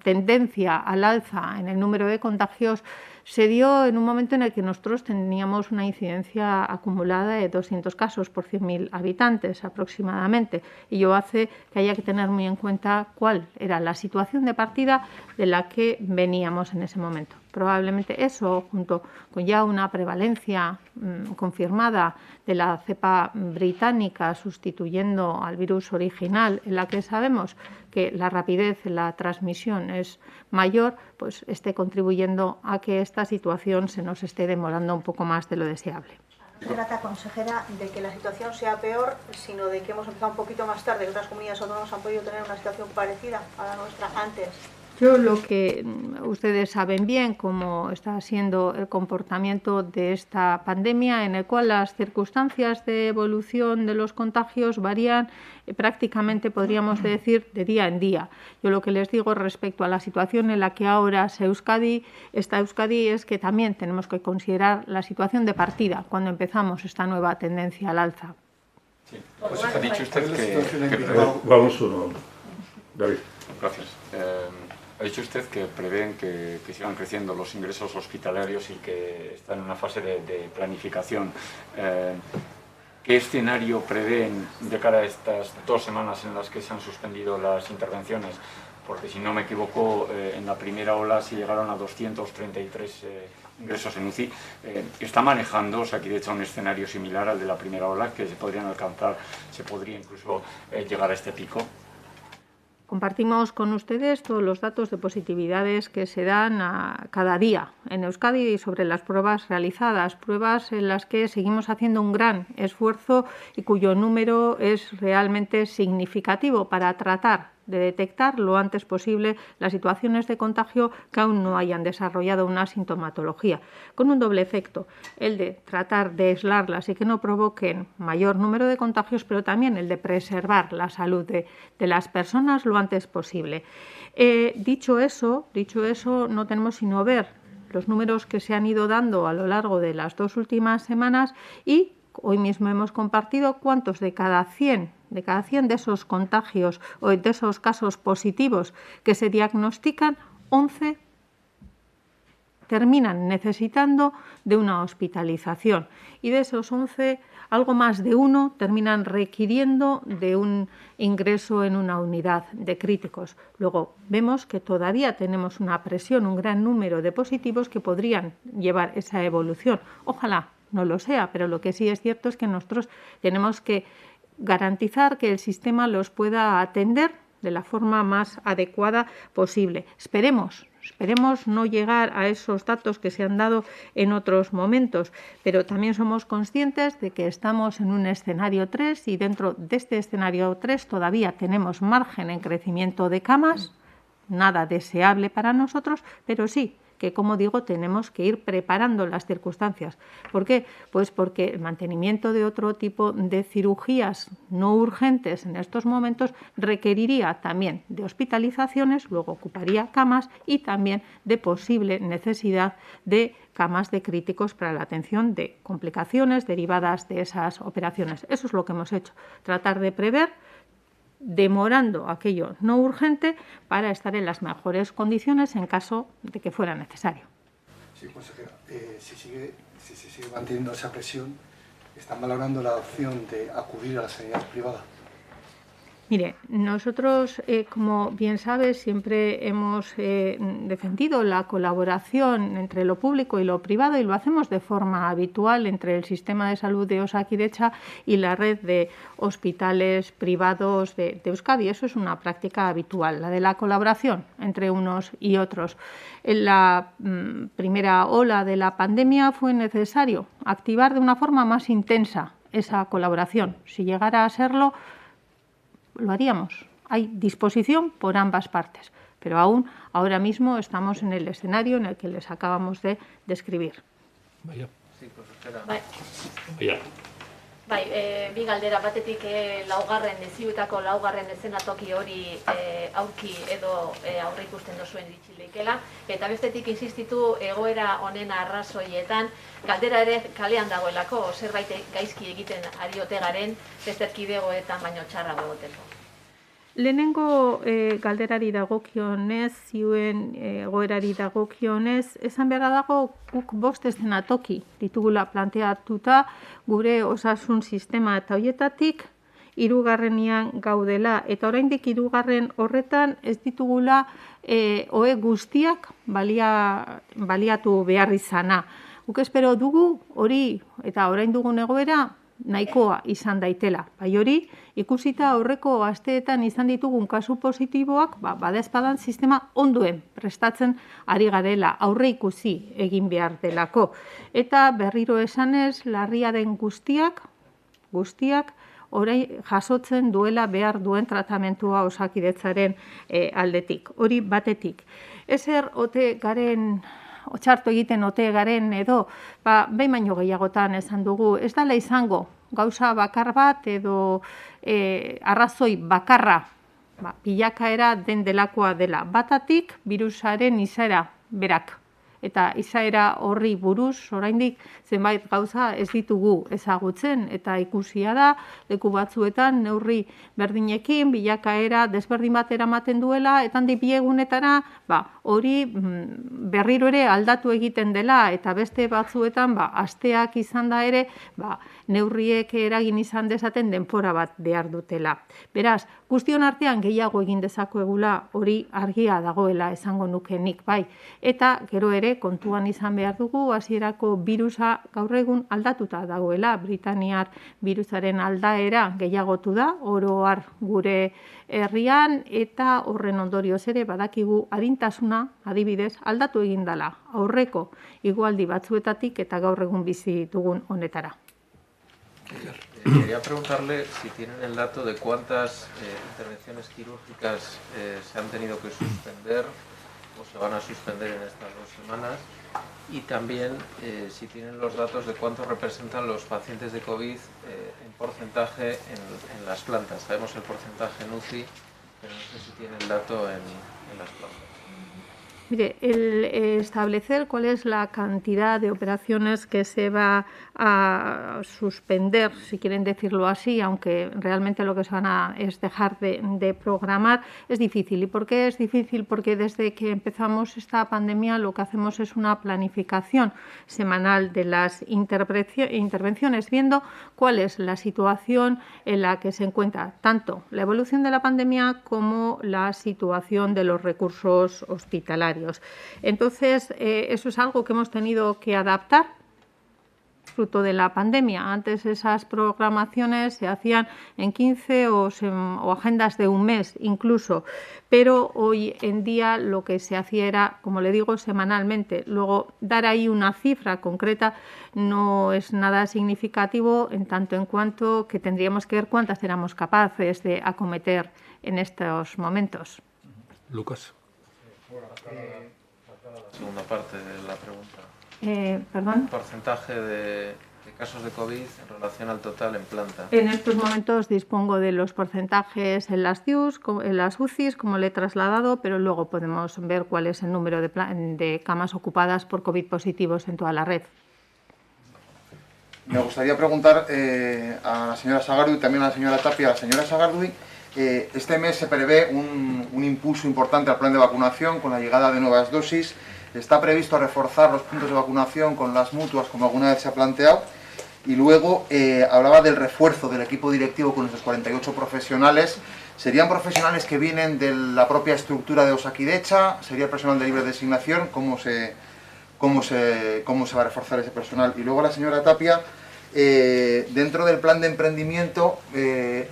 tendencia al alza en el número de contagios se dio en un momento en el que nosotros teníamos una incidencia acumulada de 200 casos por 100.000 habitantes aproximadamente. Y ello hace que haya que tener muy en cuenta cuál era la situación de partida de la que veníamos en ese momento. Probablemente eso, junto con ya una prevalencia confirmada de la cepa británica sustituyendo al virus original, en la que sabemos que la rapidez en la transmisión es mayor, pues esté contribuyendo a que esta situación se nos esté demorando un poco más de lo deseable. No se trata, consejera, de que la situación sea peor, sino de que hemos empezado un poquito más tarde, que otras comunidades autónomas han podido tener una situación parecida a la nuestra antes. Yo lo que ustedes saben bien cómo está siendo el comportamiento de esta pandemia, en el cual las circunstancias de evolución de los contagios varían prácticamente, podríamos decir, de día en día. Yo lo que les digo respecto a la situación en la que ahora está Euskadi es que también tenemos que considerar la situación de partida cuando empezamos esta nueva tendencia al alza. Sí. Pues ha dicho usted que Vamos uno, David. Gracias. Ha dicho usted que prevén que sigan creciendo los ingresos hospitalarios y que están en una fase de planificación. ¿Qué escenario prevén de cara a estas 2 semanas en las que se han suspendido las intervenciones porque si no me equivoco, en la primera ola se llegaron a 233 ingresos en UCI. ¿Está manejando Osakidetza un escenario similar al de la primera ola, que se podrían alcanzar, se podría incluso llegar a este pico? Compartimos con ustedes todos los datos de positividades que se dan cada día en Euskadi sobre las pruebas realizadas, pruebas en las que seguimos haciendo un gran esfuerzo y cuyo número es realmente significativo para tratar de detectar lo antes posible las situaciones de contagio que aún no hayan desarrollado una sintomatología, con un doble efecto, el de tratar de aislarlas y que no provoquen mayor número de contagios, pero también el de preservar la salud de las personas lo antes posible. Dicho eso, no tenemos sino ver los números que se han ido dando a lo largo de las 2 últimas semanas y hoy mismo hemos compartido cuántos de cada 100 de esos contagios o de esos casos positivos que se diagnostican, 11 terminan necesitando de una hospitalización y de esos 11, algo más de 1 terminan requiriendo de un ingreso en una unidad de críticos. Luego vemos que todavía tenemos una presión, un gran número de positivos que podrían llevar esa evolución. Ojalá no lo sea, pero lo que sí es cierto es que nosotros tenemos que garantizar que el sistema los pueda atender de la forma más adecuada posible. Esperemos no llegar a esos datos que se han dado en otros momentos, pero también somos conscientes de que estamos en un escenario 3 y dentro de este escenario 3 todavía tenemos margen en crecimiento de camas, nada deseable para nosotros, pero sí que, como digo, tenemos que ir preparando las circunstancias. ¿Por qué? Pues porque el mantenimiento de otro tipo de cirugías no urgentes en estos momentos requeriría también de hospitalizaciones, luego ocuparía camas y también de posible necesidad de camas de críticos para la atención de complicaciones derivadas de esas operaciones. Eso es lo que hemos hecho, tratar de prever, demorando aquello no urgente para estar en las mejores condiciones en caso de que fuera necesario. Sí, consejera, si se sigue manteniendo esa presión, ¿están valorando la opción de acudir a la sanidad privada? Mire, nosotros, como bien sabe, siempre hemos defendido la colaboración entre lo público y lo privado y lo hacemos de forma habitual entre el sistema de salud de Osakidetza y la red de hospitales privados de Euskadi. Eso es una práctica habitual, la de la colaboración entre unos y otros. En la primera ola de la pandemia fue necesario activar de una forma más intensa esa colaboración. Si llegara a serlo, lo haríamos. Hay disposición por ambas partes, pero aún ahora mismo estamos en el escenario en el que les acabamos de describir. Vaya. Sí, consejera. Vaya. Bi galdera batetik laugarren ziutako laugarren eszenatoki hori aurki edo aurre ikusten duzuen iritsi leikela, eta bestetik insistitu egoera honen arrazoietan galdera ere kalean dagoelako zerbait gaizki egiten ari ote garen beste erkidegoetan baino txarrago egoteko. Lehenengo galderari dagokionez, zioen egoerari dagokionez, esan beharra dago guk 5 eszenatoki ditugula planteatuta gure osasun sistema eta hoietatik 3. gaudela eta oraindik 3. horretan ez ditugula ohe guztiak baliatu behar izana. Guk espero dugu hori eta orain dugun egoera nahikoa izan daitela. Bai hori, ikusita aurreko asteetan izan ditugun kasu positiboak, badaezpadan sistema onduen prestatzen ari garela, aurre ikusi egin behar delako. Eta berriro esanez, larria den guztiak orain jasotzen duela behar duen tratamentua Osakidetzaren aldetik. Hori batetik. Ezer ote garen txarto egiten ote garen edo, behin baino gehiagotan esan dugu, ez dela izango gauza bakar bat edo arrazoi bakarra pilakaera den delakoa dela. Batatik, birusaren izaera berak eta izaera horri buruz oraindik zenbait gauza ez ditugu ezagutzen eta ikusia da leku batzuetan neurri berdinekin bilakaera desberdin bat eramaten duela eta handik bi egunetara hori berriro ere aldatu egiten dela eta beste batzuetan asteak izan da ere neurriek eragin izan dezaten denbora bat behar dutela. Beraz, guztion artean gehiago egin dezakuegula hori argia dagoela esango nuke nik bai. Eta gero ere kontuan izan behar dugu hasierako birusa gaur egun aldatuta dagoela. Britaniar birusaren aldaera gehiagotu da, oro har gure herrian eta horren ondorioz ere badakigu arintasuna adibidez aldatu egin dela aurreko igualdi batzuetatik eta gaur egun bizi dugun honetara. Quería preguntarle si tienen el dato de cuántas intervenciones quirúrgicas se han tenido que suspender o se van a suspender en estas 2 semanas y también si tienen los datos de cuánto representan los pacientes de COVID en porcentaje en las plantas. Sabemos el porcentaje en UCI, pero no sé si tienen el dato en las plantas. Mire, el establecer cuál es la cantidad de operaciones que se va a suspender, si quieren decirlo así, aunque realmente lo que se van a es dejar de programar, es difícil. ¿Y por qué es difícil? Porque desde que empezamos esta pandemia lo que hacemos es una planificación semanal de las intervenciones, viendo cuál es la situación en la que se encuentra tanto la evolución de la pandemia como la situación de los recursos hospitalarios. Entonces, eso es algo que hemos tenido que adaptar fruto de la pandemia. Antes esas programaciones se hacían en 15 o agendas de un mes incluso, pero hoy en día lo que se hacía era, como le digo, semanalmente. Luego, dar ahí una cifra concreta no es nada significativo en tanto en cuanto que tendríamos que ver cuántas éramos capaces de acometer en estos momentos. Lucas. La segunda parte de la pregunta. ¿Perdón? Porcentaje de casos de COVID en relación al total en planta. En estos momentos dispongo de los porcentajes en las UCIs, como le he trasladado, pero luego podemos ver cuál es el número de camas ocupadas por COVID positivos en toda la red. Me gustaría preguntar a la señora Sagardui y también a la señora Tapia. A la señora Sagardui, este mes se prevé un impulso importante al plan de vacunación con la llegada de nuevas dosis. Está previsto reforzar los puntos de vacunación con las mutuas, como alguna vez se ha planteado. Y luego hablaba del refuerzo del equipo directivo con esos 48 profesionales. ¿Serían profesionales que vienen de la propia estructura de Osakidecha? ¿Sería personal de libre designación? ¿Cómo se va a reforzar ese personal? Y luego la señora Tapia, dentro del plan de emprendimiento,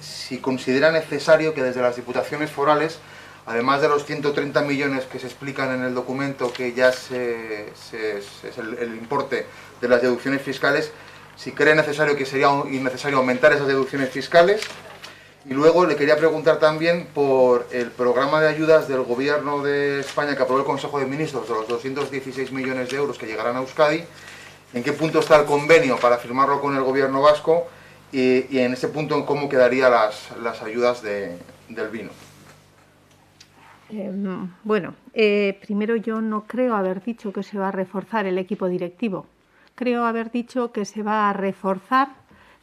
si considera necesario que desde las diputaciones forales, además de los 130 millones que se explican en el documento, que ya es el importe de las deducciones fiscales, si cree necesario que sería innecesario aumentar esas deducciones fiscales. Y luego le quería preguntar también por el programa de ayudas del Gobierno de España que aprobó el Consejo de Ministros de los 216 millones de euros que llegarán a Euskadi. ¿En qué punto está el convenio para firmarlo con el Gobierno vasco? Y en ese punto, ¿en cómo quedarían las ayudas del vino? Bueno, primero yo no creo haber dicho que se va a reforzar el equipo directivo. Creo haber dicho que se va a reforzar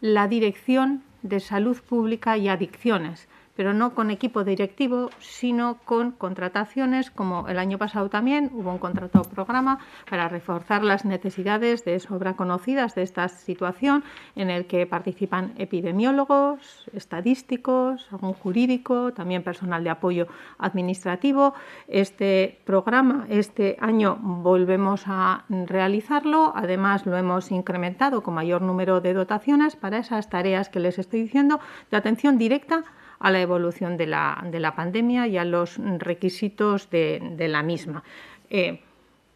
la Dirección de Salud Pública y Adicciones, pero no con equipo directivo, sino con contrataciones, como el año pasado también hubo un contrato programa para reforzar las necesidades de sobra conocidas de esta situación, en el que participan epidemiólogos, estadísticos, algún jurídico, también personal de apoyo administrativo. Este programa, este año volvemos a realizarlo, además lo hemos incrementado con mayor número de dotaciones para esas tareas que les estoy diciendo, de atención directa a la evolución de la pandemia y a los requisitos de la misma.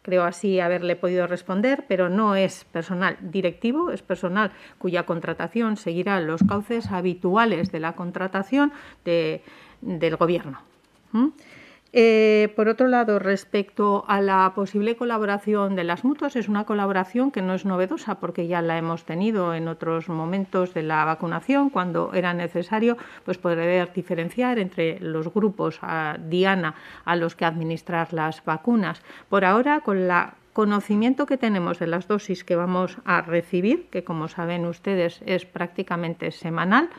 Creo así haberle podido responder, pero no es personal directivo, es personal cuya contratación seguirá los cauces habituales de la contratación del Gobierno. Por otro lado, respecto a la posible colaboración de las mutuas, es una colaboración que no es novedosa porque ya la hemos tenido en otros momentos de la vacunación, cuando era necesario poder diferenciar entre los grupos diana a los que administrar las vacunas. Por ahora, con la conocimiento que tenemos de las dosis que vamos a recibir, que como saben ustedes es prácticamente semanal,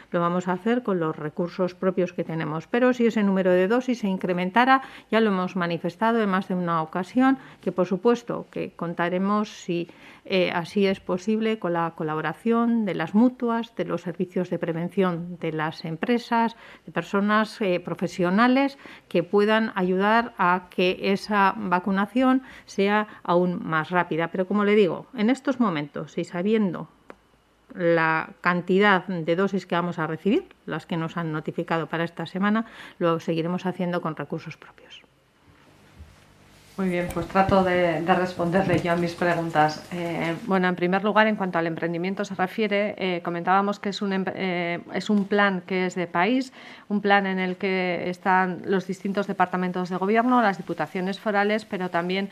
lo vamos a hacer con los recursos propios que tenemos. Pero si ese número de dosis se incrementara, ya lo hemos manifestado en más de una ocasión, que por supuesto que contaremos, si así es posible, con la colaboración de las mutuas, de los servicios de prevención de las empresas, de personas profesionales que puedan ayudar a que esa vacunación sea aún más rápida. Pero como le digo, en estos momentos y sabiendo la cantidad de dosis que vamos a recibir, las que nos han notificado para esta semana, lo seguiremos haciendo con recursos propios. Muy bien, pues trato de responderle yo a mis preguntas. Bueno, en primer lugar, en cuanto al emprendimiento se refiere, comentábamos que es un plan que es de país, un plan en el que están los distintos departamentos de gobierno, las diputaciones forales, pero también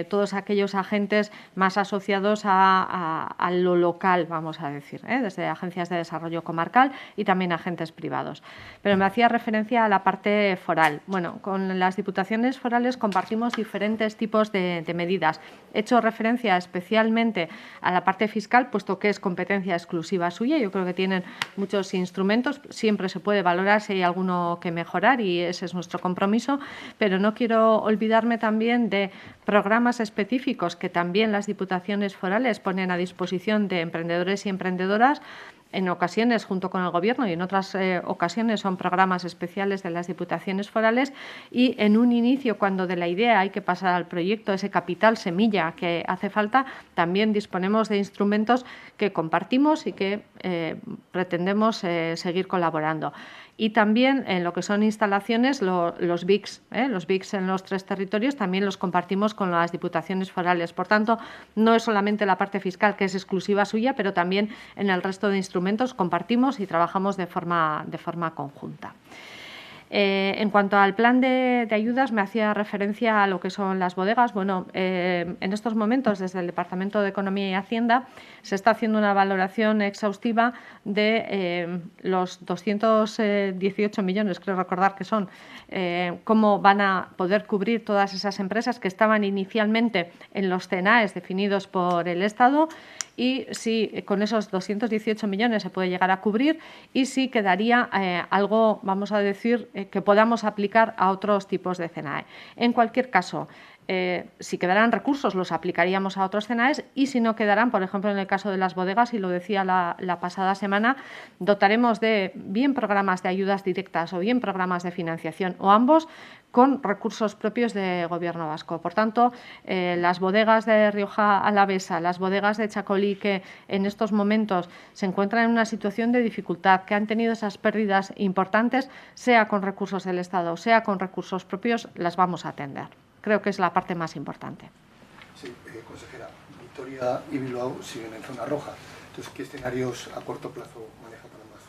todos aquellos agentes más asociados a lo local, vamos a decir, desde agencias de desarrollo comarcal y también agentes privados. Pero me hacía referencia a la parte foral. Bueno, con las diputaciones forales compartimos diferentes tipos de medidas. He hecho referencia especialmente a la parte fiscal, puesto que es competencia exclusiva suya. Yo creo que tienen muchos instrumentos. Siempre se puede valorar si hay alguno que mejorar y ese es nuestro compromiso. Pero no quiero olvidarme también de programas específicos que también las diputaciones forales ponen a disposición de emprendedores y emprendedoras, en ocasiones junto con el Gobierno y en otras ocasiones son programas especiales de las diputaciones forales, y en un inicio, cuando de la idea hay que pasar al proyecto, ese capital semilla que hace falta, también disponemos de instrumentos que compartimos y que pretendemos seguir colaborando. Y también en lo que son instalaciones, los BICs, los BICs en los 3 territorios también los compartimos con las diputaciones forales. Por tanto, no es solamente la parte fiscal, que es exclusiva suya, pero también en el resto de instrumentos compartimos y trabajamos de forma conjunta. En cuanto al plan de ayudas, me hacía referencia a lo que son las bodegas. Bueno, en estos momentos, desde el Departamento de Economía y Hacienda, se está haciendo una valoración exhaustiva de los 218 millones, creo recordar que son, cómo van a poder cubrir todas esas empresas que estaban inicialmente en los CENAES definidos por el Estado, y si con esos 218 millones se puede llegar a cubrir y si quedaría algo, vamos a decir, que podamos aplicar a otros tipos de CENAE. En cualquier caso, si quedaran recursos los aplicaríamos a otros CENAES, y si no quedaran, por ejemplo, en el caso de las bodegas, y lo decía la pasada semana, dotaremos de bien programas de ayudas directas o bien programas de financiación o ambos con recursos propios de Gobierno vasco. Por tanto, las bodegas de Rioja Alavesa, las bodegas de Chacolí, que en estos momentos se encuentran en una situación de dificultad, que han tenido esas pérdidas importantes, sea con recursos del Estado, sea con recursos propios, las vamos a atender. Creo que es la parte más importante. Sí, consejera, Vitoria y Bilbao siguen en zona roja. Entonces, ¿qué escenarios a corto plazo maneja para ambas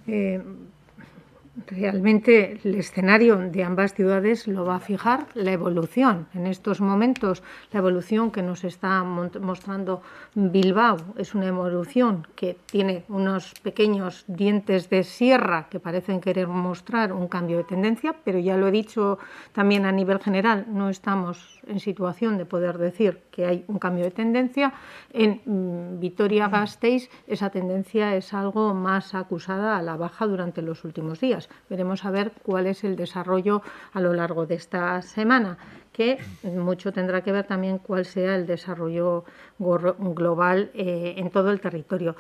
ciudades? Realmente el escenario de ambas ciudades lo va a fijar la evolución. En estos momentos, la evolución que nos está mostrando Bilbao es una evolución que tiene unos pequeños dientes de sierra que parecen querer mostrar un cambio de tendencia, pero ya lo he dicho también a nivel general, no estamos en situación de poder decir que hay un cambio de tendencia. En Vitoria-Gasteiz esa tendencia es algo más acusada a la baja durante los últimos días. Veremos a ver cuál es el desarrollo a lo largo de esta semana, que mucho tendrá que ver también cuál sea el desarrollo global en todo el territorio.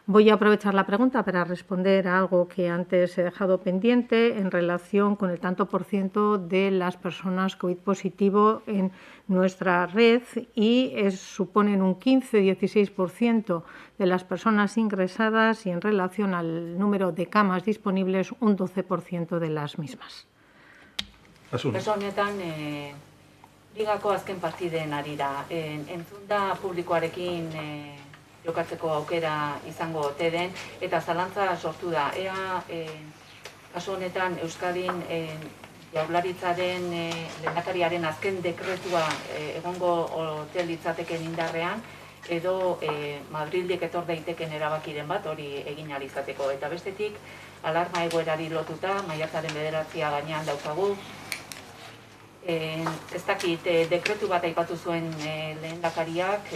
Voy a aprovechar la pregunta para responder a algo que antes he dejado pendiente en relación con el tanto por ciento de las personas COVID positivo en nuestra red, y suponen un 15-16% de las personas ingresadas, y en relación al número de camas disponibles, un 12% de las mismas. Kasu honetan, ligako azken partiden arira, entzunda publikoarekin jokatzeko aukera izango ote den, eta zalantza sortu da. Ea, kasu honetan, Euskadin Jaurlaritzaren lehendakariaren azken dekretua egongo ote litzateken indarrean, edo Madrildik etor daiteken erabakiren bat hori egin ahal izateko. Eta bestetik, alarma egoerari lotuta, maiatzaren 9 gainean daukagu, Ez dakit, dekretu bat aipatu zuen lehendakariak,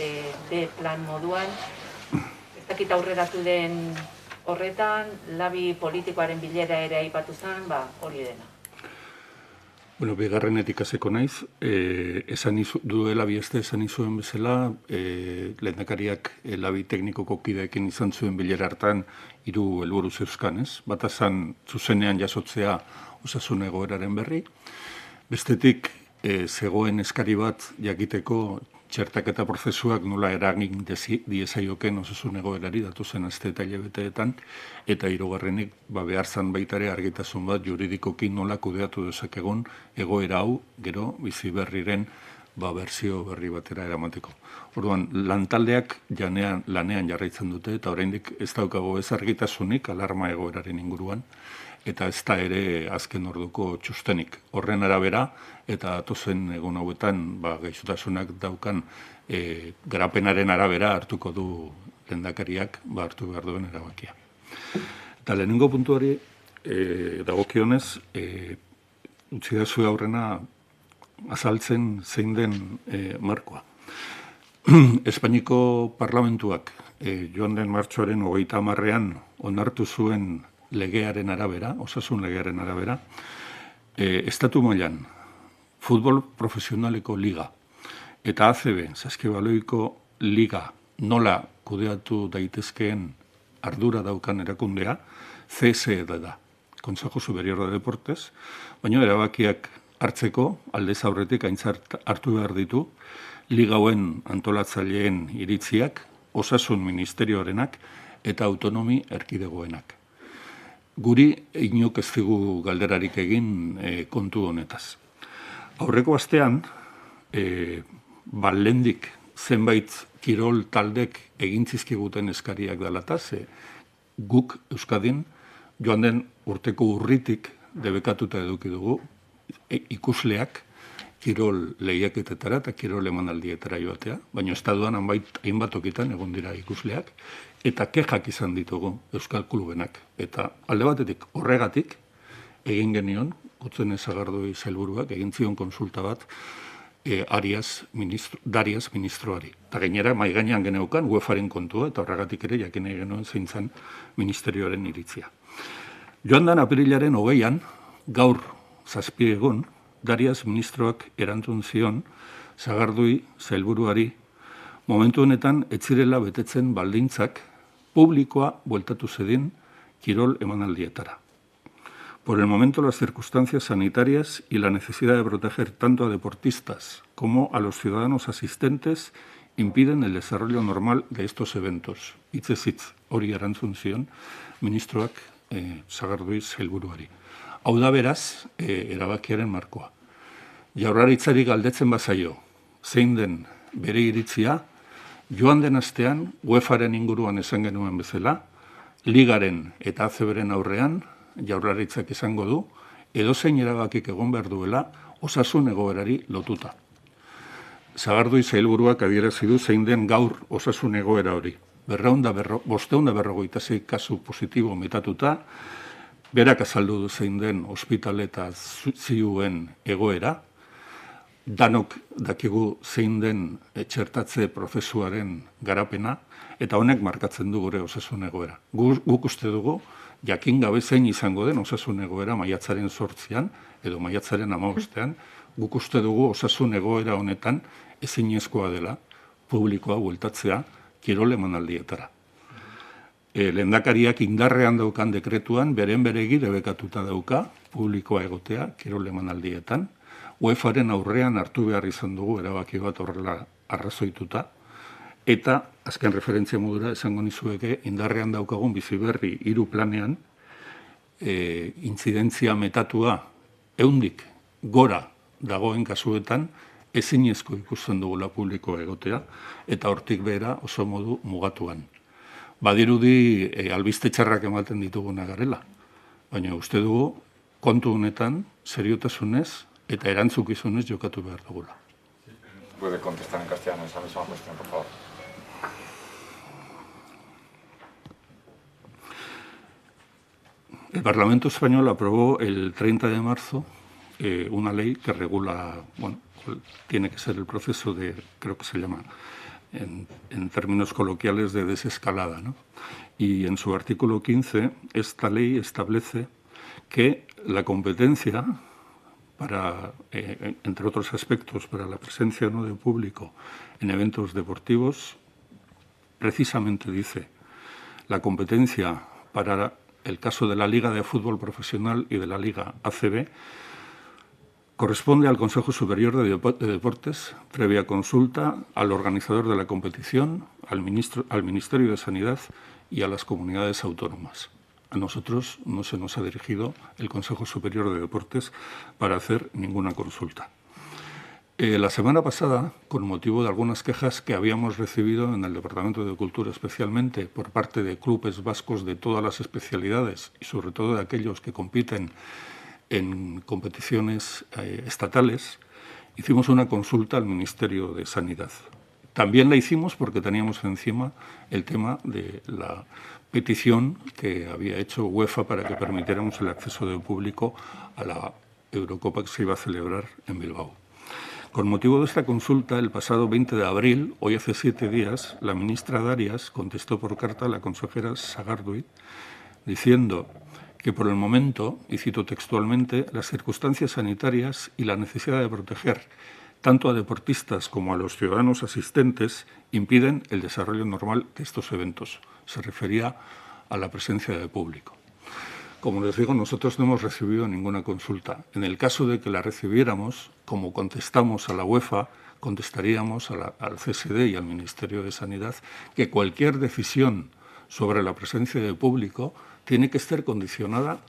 B plan moduan, ez dakit aurreratu den horretan, labi politikoaren bilera ere aipatu zen, hori dena. Bueno, bigarrenetik hasiko naiz, duela bieste esan izuen bezala, lehendakariak labi teknikoko kideekin izan zuen bilera hartan 3 helburu zeuzkan, ez? Bata zan zuzenean jasotzea osasun egoeraren berri, bestetik zegoen eskari bat jakiteko txertaketa prozesuak nola eragin diezaioken osasun egoerari datuzen aste eta hilabeteetan, eta hirugarrenik behar zan baita ere argitasun bat juridikoki nola kudeatu dezakegun egoera hau gero bizi berriren berzio berri batera eramateko. Orduan, lantaldeak lanean jarraitzen dute eta oraindik ez daukago ez argitasunik alarma egoeraren inguruan, eta ez da ere azken orduko txustenik. Horren arabera, eta atozen egun hauetan gaixotasunak daukan garapenaren arabera hartuko du lehendakariak hartu behar duen erabakia. Eta lehenengo puntuari dagokionez, utzi dazue aurrena azaltzen zein den markoa. Espainiko parlamentuak joan den martxoaren 30 onartu zuen legearen arabera, osasun legearen arabera, estatu mailan futbol profesionaleko liga eta ACB, saskibaloiko liga nola kudeatu daitezkeen ardura daukan erakundea, CSE da, Consejo Superior de Deportes, baina erabakiak hartzeko aldez aurretik aintzat hartu behar ditu liga hauen antolatzaileen iritziak, osasun ministerioarenak eta autonomi erkidegoenak. Guri inok ez digu galderarik egin kontu honetaz. Aurreko astean, lehendik zenbait kirol taldek egin zizkiguten eskariak dalataz, guk Euskadin joan den urteko urritik debekatuta eduki dugu ikusleak kirol lehiaketetara eta kirol emanaldietara joatea, baina estatuan hainbat okitan egon dira ikusleak, eta kexak izan ditugu Euskal Klubenak. Eta alde batetik horregatik egin genion, Gotzene Sagardui sailburuak egin zion konsulta bat Darias ministroari. Eta gainera, mai gainean geneukan UEFAren kontua, eta horregatik ere jakin nahi genuen zein zen ministerioaren iritzia. Joan dan apirilaren 20an, gaur 7 egun, Darias ministroak erantzun zion Sagardui sailburuari momentu honetan ez zirela betetzen baldintzak publikoa bueltatu zedin kirol emanaldietara. Por el momento, las circunstancias sanitarias y la necesidad de proteger tanto a deportistas como a los ciudadanos asistentes impiden el desarrollo normal de estos eventos. Hitzez hitz hori erantzun zion ministroak Sagardui sailburuari. Hau da beraz, erabakiaren markoa. Jaurlaritzari galdetzen bazaio, zein den bere iritzia, joan den astean, UEFAren inguruan esan genuen bezala, ligaren eta ACBren aurrean, jaurlaritzak izango du, edozein erabakik egon behar duela, osasun egoerari lotuta. Sagardui sailburuak adierazi du zein den gaur osasun egoera hori. 556 kasu positibo metatuta, berak azaldu du zein den ospitale eta ziuen egoera, danok dakigu zein den txertatze prozesuaren garapena, eta honek markatzen du gure osasun egoera. Guk uste dugu, jakin gabe zein izango den osasun egoera maiatzaren 8an edo maiatzaren 15ean, guk uste dugu osasun egoera honetan ezinezkoa dela publikoa bueltatzea kirol emanaldietara. Lehendakariak indarrean daukan dekretuan beren beregi debekatuta dauka publikoa egotea kirol emanaldietan, UEFAren aurrean hartu behar izan dugu erabaki bat horrela arrazoituta, eta azken referentzia modura esango nizueke indarrean daukagun bizi berri 3 planean intzidentzia metatua 100 gora dagoen kasuetan ezinezko ikusten dugula publikoa egotea eta hortik behera oso modu mugatuan. Badirudi albiste txarrak ematen dituguna garela, baina uste dugu kontu honetan seriotasunez eta erantzukizunez jokatu behar dugula. Puede contestar en castellano esa misma cuestión, por favor. El Parlamento español aprobó el 30 de marzo una ley que regula, bueno, tiene que ser el proceso de, creo que se llama en términos coloquiales, de desescalada, ¿no? Y en su artículo 15, esta ley establece que la competencia para, entre otros aspectos, para la presencia no de público en eventos deportivos, precisamente dice la competencia para el caso de la Liga de Fútbol Profesional y de la Liga ACB corresponde al Consejo Superior de Deportes, previa consulta al organizador de la competición, al Ministerio de Sanidad y a las comunidades autónomas. A nosotros no se nos ha dirigido el Consejo Superior de Deportes para hacer ninguna consulta. La semana pasada, con motivo de algunas quejas que habíamos recibido en el Departamento de Cultura especialmente por parte de clubes vascos de todas las especialidades y sobre todo de aquellos que compiten en competiciones estatales, hicimos una consulta al Ministerio de Sanidad. También la hicimos porque teníamos encima el tema de la petición que había hecho UEFA para que permitiéramos el acceso de público a la Eurocopa que se iba a celebrar en Bilbao. Con motivo de esta consulta, el pasado 20 de abril, hoy hace 7 días, la ministra Darias contestó por carta a la consejera Sagardui diciendo que por el momento, y cito textualmente, las circunstancias sanitarias y la necesidad de proteger tanto a deportistas como a los ciudadanos asistentes impiden el desarrollo normal de estos eventos. Se refería a la presencia de público. Como les digo, nosotros no hemos recibido ninguna consulta. En el caso de que la recibiéramos, como contestamos a la UEFA, contestaríamos al CSD y al Ministerio de Sanidad que cualquier decisión sobre la presencia de público tiene que estar condicionada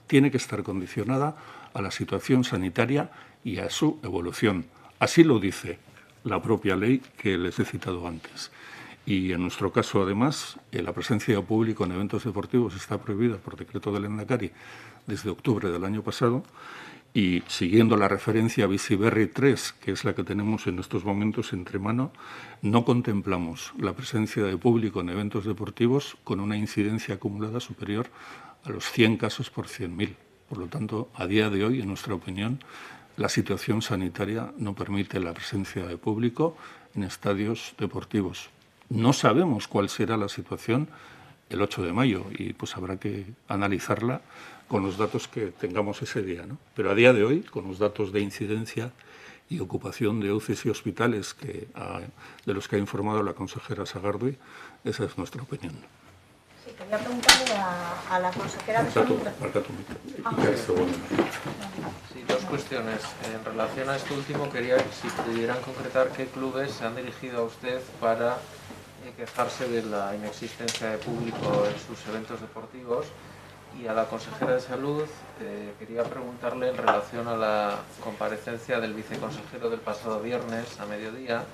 a la situación sanitaria y a su evolución. Así lo dice la propia ley que les he citado antes. Y en nuestro caso, además, la presencia de público en eventos deportivos está prohibida por decreto del Lehendakari desde octubre del año pasado y siguiendo la referencia Bizi Berri 3, que es la que tenemos en estos momentos entre mano, no contemplamos la presencia de público en eventos deportivos con una incidencia acumulada superior a los 100 casos por 100.000. Por lo tanto, a día de hoy, en nuestra opinión, la situación sanitaria no permite la presencia de público en estadios deportivos. No sabemos cuál será la situación el 8 de mayo y pues habrá que analizarla con los datos que tengamos ese día, ¿no? Pero a día de hoy, con los datos de incidencia y ocupación de UCIs y hospitales de los que ha informado la consejera Sagardui, esa es nuestra opinión. Sí, quería preguntarle a la consejera de Salud. Sí, dos cuestiones. En relación a esto último, quería si pudieran concretar qué clubes se han dirigido a usted para quejarse de la inexistencia de público en sus eventos deportivos. Y a la consejera de Salud quería preguntarle en relación a la comparecencia del viceconsejero del pasado viernes a mediodía,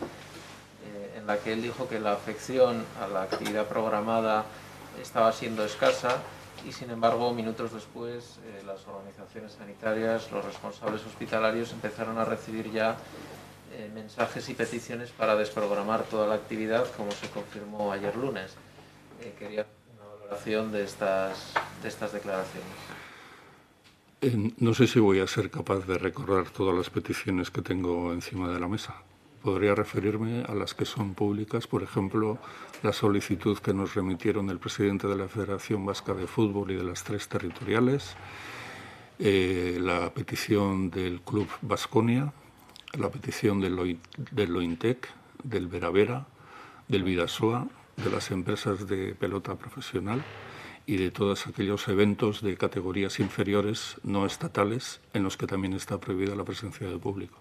en la que él dijo que la afección a la actividad programada estaba siendo escasa y, sin embargo, minutos después las organizaciones sanitarias, los responsables hospitalarios empezaron a recibir ya mensajes y peticiones para desprogramar toda la actividad, como se confirmó ayer lunes. Quería una valoración de estas declaraciones. No sé si voy a ser capaz de recordar todas las peticiones que tengo encima de la mesa. Podría referirme a las que son públicas, por ejemplo, la solicitud que nos remitieron el presidente de la Federación Vasca de Fútbol y de las 3 territoriales, la petición del Club Baskonia, la petición del Lointec, del Veravera, del Bidasoa, de las empresas de pelota profesional y de todos aquellos eventos de categorías inferiores no estatales en los que también está prohibida la presencia de público.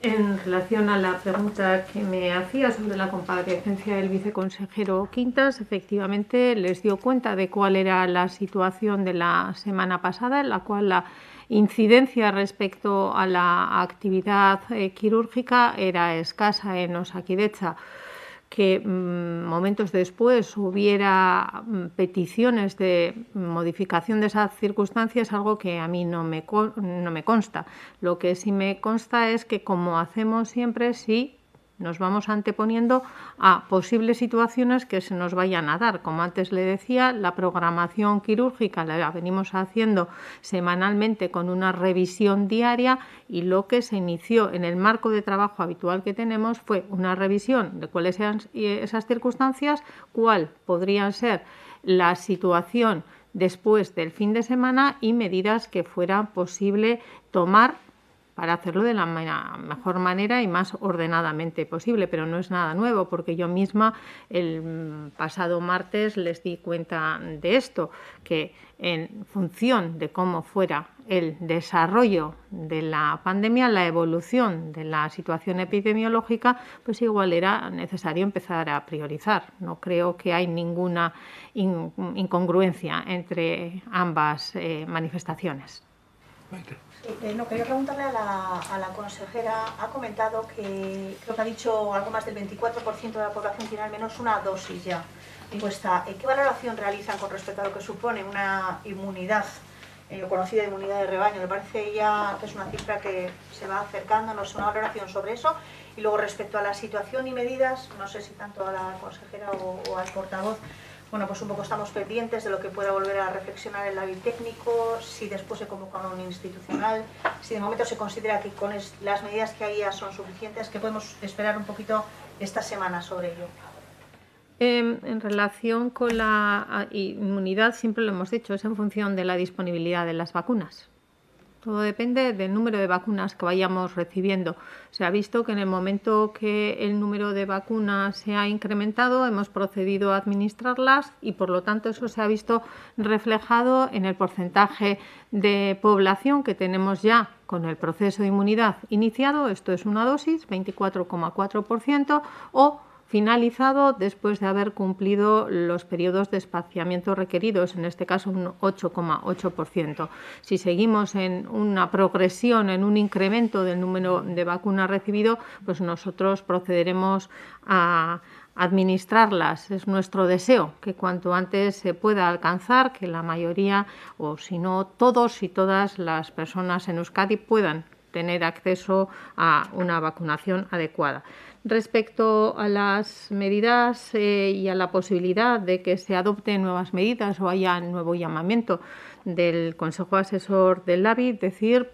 En relación a la pregunta que me hacía sobre la comparecencia del viceconsejero Quintas, efectivamente les dio cuenta de cuál era la situación de la semana pasada, en la cual la incidencia respecto a la actividad quirúrgica era escasa en Osakidetza. Que momentos después hubiera peticiones de modificación de esas circunstancias, algo que a mí no me consta. Lo que sí me consta es que, como hacemos siempre, sí nos vamos anteponiendo a posibles situaciones que se nos vayan a dar. Como antes le decía, la programación quirúrgica la venimos haciendo semanalmente con una revisión diaria y lo que se inició en el marco de trabajo habitual que tenemos fue una revisión de cuáles eran esas circunstancias, cuál podría ser la situación después del fin de semana y medidas que fuera posible tomar para hacerlo de la mejor manera y más ordenadamente posible, pero no es nada nuevo porque yo misma el pasado martes les di cuenta de esto, que en función de cómo fuera el desarrollo de la pandemia, la evolución de la situación epidemiológica, pues igual era necesario empezar a priorizar. No creo que hay ninguna incongruencia entre ambas manifestaciones. No, quería preguntarle a la consejera, ha comentado que creo que ha dicho algo más del 24% de la población tiene al menos una dosis ya puesta. ¿Qué valoración realizan con respecto a lo que supone una inmunidad, conocida inmunidad de rebaño? Me parece ya que es una cifra que se va acercándonos, una valoración sobre eso. Y luego respecto a la situación y medidas, no sé si tanto a la consejera o al portavoz, bueno, pues un poco estamos pendientes de lo que pueda volver a reflexionar el labi técnico, si después se convoca un institucional, si de momento se considera que con las medidas que hay ya son suficientes, que podemos esperar un poquito esta semana sobre ello. En relación con la inmunidad, siempre lo hemos dicho, es en función de la disponibilidad de las vacunas. Todo depende del número de vacunas que vayamos recibiendo. Se ha visto que en el momento que el número de vacunas se ha incrementado, hemos procedido a administrarlas y, por lo tanto, eso se ha visto reflejado en el porcentaje de población que tenemos ya con el proceso de inmunidad iniciado. Esto es una dosis, 24,4%, o finalizado después de haber cumplido los periodos de espaciamiento requeridos, en este caso un 8,8%. Si seguimos en una progresión, en un incremento del número de vacunas recibido, pues nosotros procederemos a administrarlas. Es nuestro deseo que cuanto antes se pueda alcanzar, que la mayoría, o si no todos y todas las personas en Euskadi puedan tener acceso a una vacunación adecuada. Respecto a las medidas y a la posibilidad de que se adopten nuevas medidas o haya nuevo llamamiento del Consejo Asesor del LABI, decir,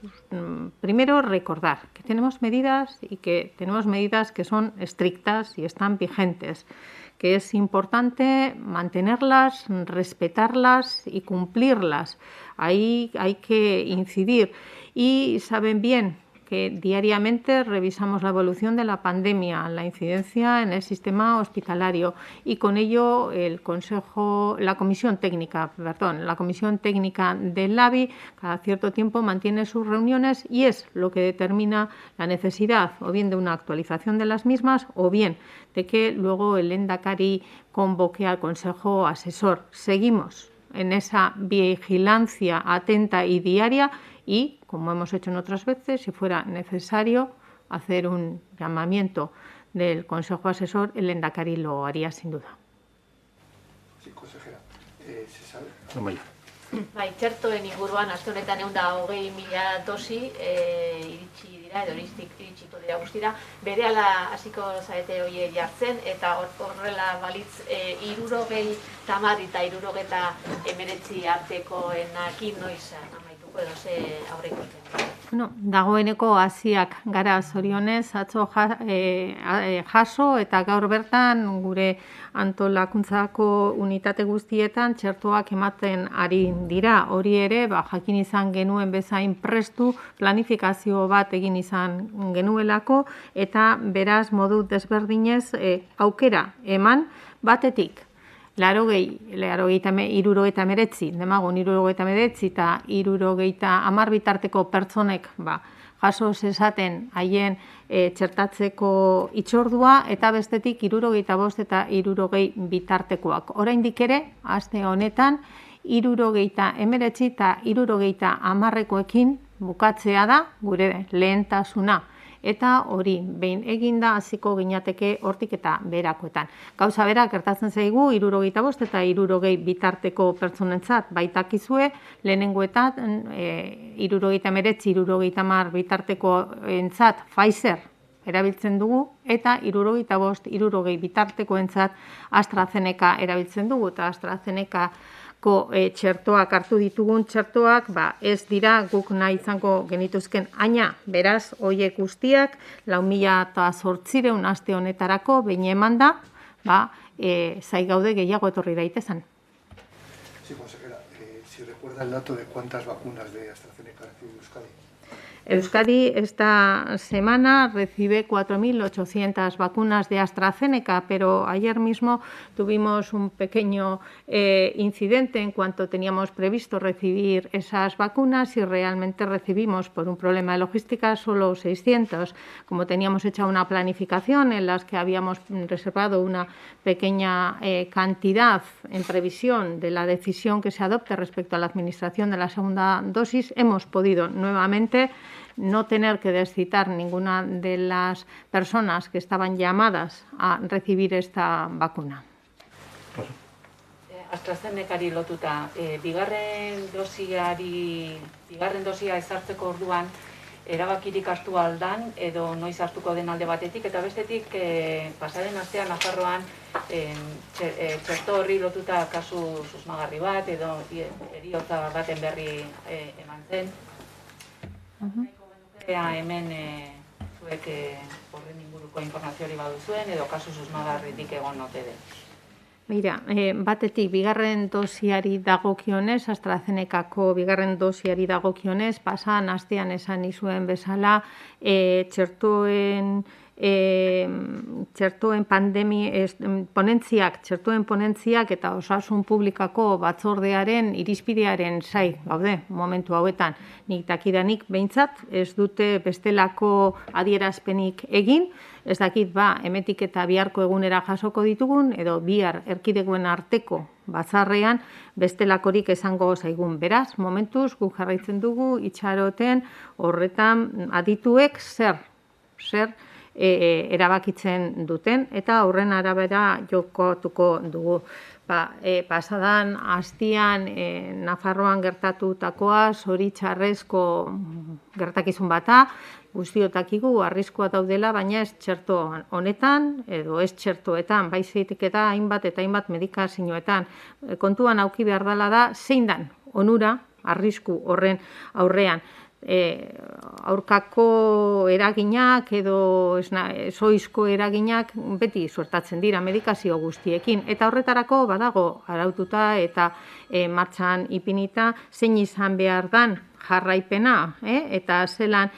primero recordar que tenemos medidas y que tenemos medidas que son estrictas y están vigentes, que es importante mantenerlas, respetarlas y cumplirlas. Ahí hay que incidir y saben bien que diariamente revisamos la evolución de la pandemia, la incidencia en el sistema hospitalario y con ello la Comisión Técnica del LABI cada cierto tiempo mantiene sus reuniones y es lo que determina la necesidad o bien de una actualización de las mismas o bien de que luego el Lehendakari convoque al Consejo Asesor. Seguimos en esa vigilancia atenta y diaria y, como hemos hecho en otras veces, si fuera necesario hacer un llamamiento del Consejo Asesor, el Lehendakari lo haría sin duda. Sí, consejera, ¿se sabe? Bai, txertoen inguruan, aste honetan 120.000 dosi iritsi dira, edo iritsiko dira guztira, berehala hasiko zarete horiek jartzen, eta horrela balitz 60 tamar eta 69 artekoenakin noiz amaituko edo ze aurreikusten. Dagoeneko hasiak gara zorionez, atzo jaso eta gaur bertan gure antolakuntzako unitate guztietan txertoak ematen ari dira. Hori ere, jakin izan genuen bezain prestu planifikazio bat egin izan genuelako eta beraz modu desberdinez aukera eman batetik. 69, demagun 69 eta 70 bitarteko pertsonek jaso zezaten haien txertatzeko hitzordua eta bestetik 75 eta 60 bitartekoak. Oraindik ere, aste honetan 79 eta 70 bukatzea da gure lehentasuna. Eta hori, behin eginda hasiko ginateke hortik eta berakoetan. Gauza bera, gertatzen zaigu, 75 eta 60 bitarteko pertsonentzat baitakizue, lehenengoetan 79, 70 bitarteko entzat Pfizer erabiltzen dugu, eta 65-60 bitartekoentzat AstraZeneca erabiltzen dugu, eta AstraZenecako txertoak hartu ditugun txertoak ez dira guk nahi izango genituzken aina, beraz, horiek guztiak 4.800 aste honetarako behin eman da, zai gaude gehiago etorri daitezen. Sí, consejera, si recuerda el dato de cuántas vacunas de AstraZeneca recibe Euskadi. Euskadi esta semana recibe 4.800 vacunas de AstraZeneca, pero ayer mismo tuvimos un pequeño incidente en cuanto teníamos previsto recibir esas vacunas y realmente recibimos por un problema de logística solo 600. Como teníamos hecha una planificación en las que habíamos reservado una pequeña cantidad en previsión de la decisión que se adopte respecto a la administración de la segunda dosis, hemos podido nuevamente no tener que descitar ninguna de las personas que estaban llamadas a recibir esta vacuna. AstraZenecari lotuta, bigarren dosia ezartzeko orduan, erabakirik hartu aldan edo noiz hartuko den alde batetik, eta bestetik pasaren astean Nafarroan txerto horri lotuta kasu susmagarri bat edo heriotza baten berri eman zen. Hemen zuek horren inguruko informazioari baduzuen edo kasu susmagarritik egon ote den. Mira, batetik, bigarren dosiari dagokionez, AstraZenecako bigarren dosiari dagokionez, pasan astean esan nizuen bezala, txertoen ponentziak eta osasun publikako batzordearen irizpidearen zai gaude momentu hauetan. Nik dakidanik behintzat ez dute bestelako adierazpenik egin, ez dakit hemetik eta biharko egunera jasoko ditugun, edo bihar erkidegoen arteko batzarrean bestelakorik esango zaigun. Beraz, momentuz guk jarraitzen dugu itxaroten horretan adituek zer erabakitzen duten, eta horren arabera jokotuko dugu. Pasadan astian Nafarroan gertatutakoa zoritxarrezko gertakizun bata, guztiotakigu arriskua daudela, baina ez txerto honetan, edo ez txertoetan, baizik eta hainbat medikazioetan. Kontuan auki behar dela da, zein dan onura arrisku horren aurrean. Aurkako eraginak edo zoizko eraginak beti suertatzen dira medikazio guztiekin, eta horretarako badago araututa eta martxan ipinita zein izan behar dan jarraipena, eta zelan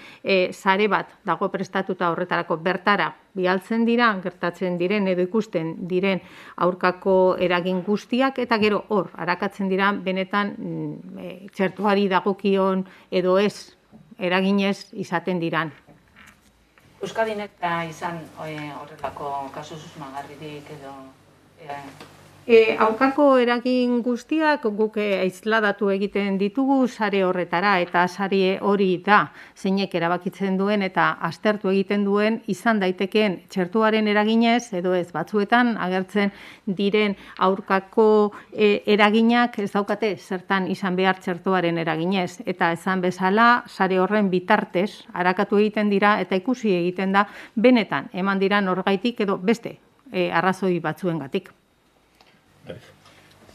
sare bat dago prestatuta horretarako bertara bialtzen dira, gertatzen diren edo ikusten diren aurkako eragin guztiak, eta gero hor arakatzen dira benetan txertoari dagokion edo ez eraginez izaten diran. Euskadin eta izan horretako kasu susmagarririk edo... Aurkako eragin guztiak guk aizladatu egiten ditugu sare horretara, eta sare hori da zeinek erabakitzen duen eta aztertu egiten duen izan daitekeen txertuaren eraginez edo ez. Batzuetan agertzen diren aurkako eraginak ez daukate zertan izan behar txertuaren eraginez, eta esan bezala sare horren bitartez arakatu egiten dira eta ikusi egiten da benetan eman dira norgaitik edo beste arrazoi batzuengatik.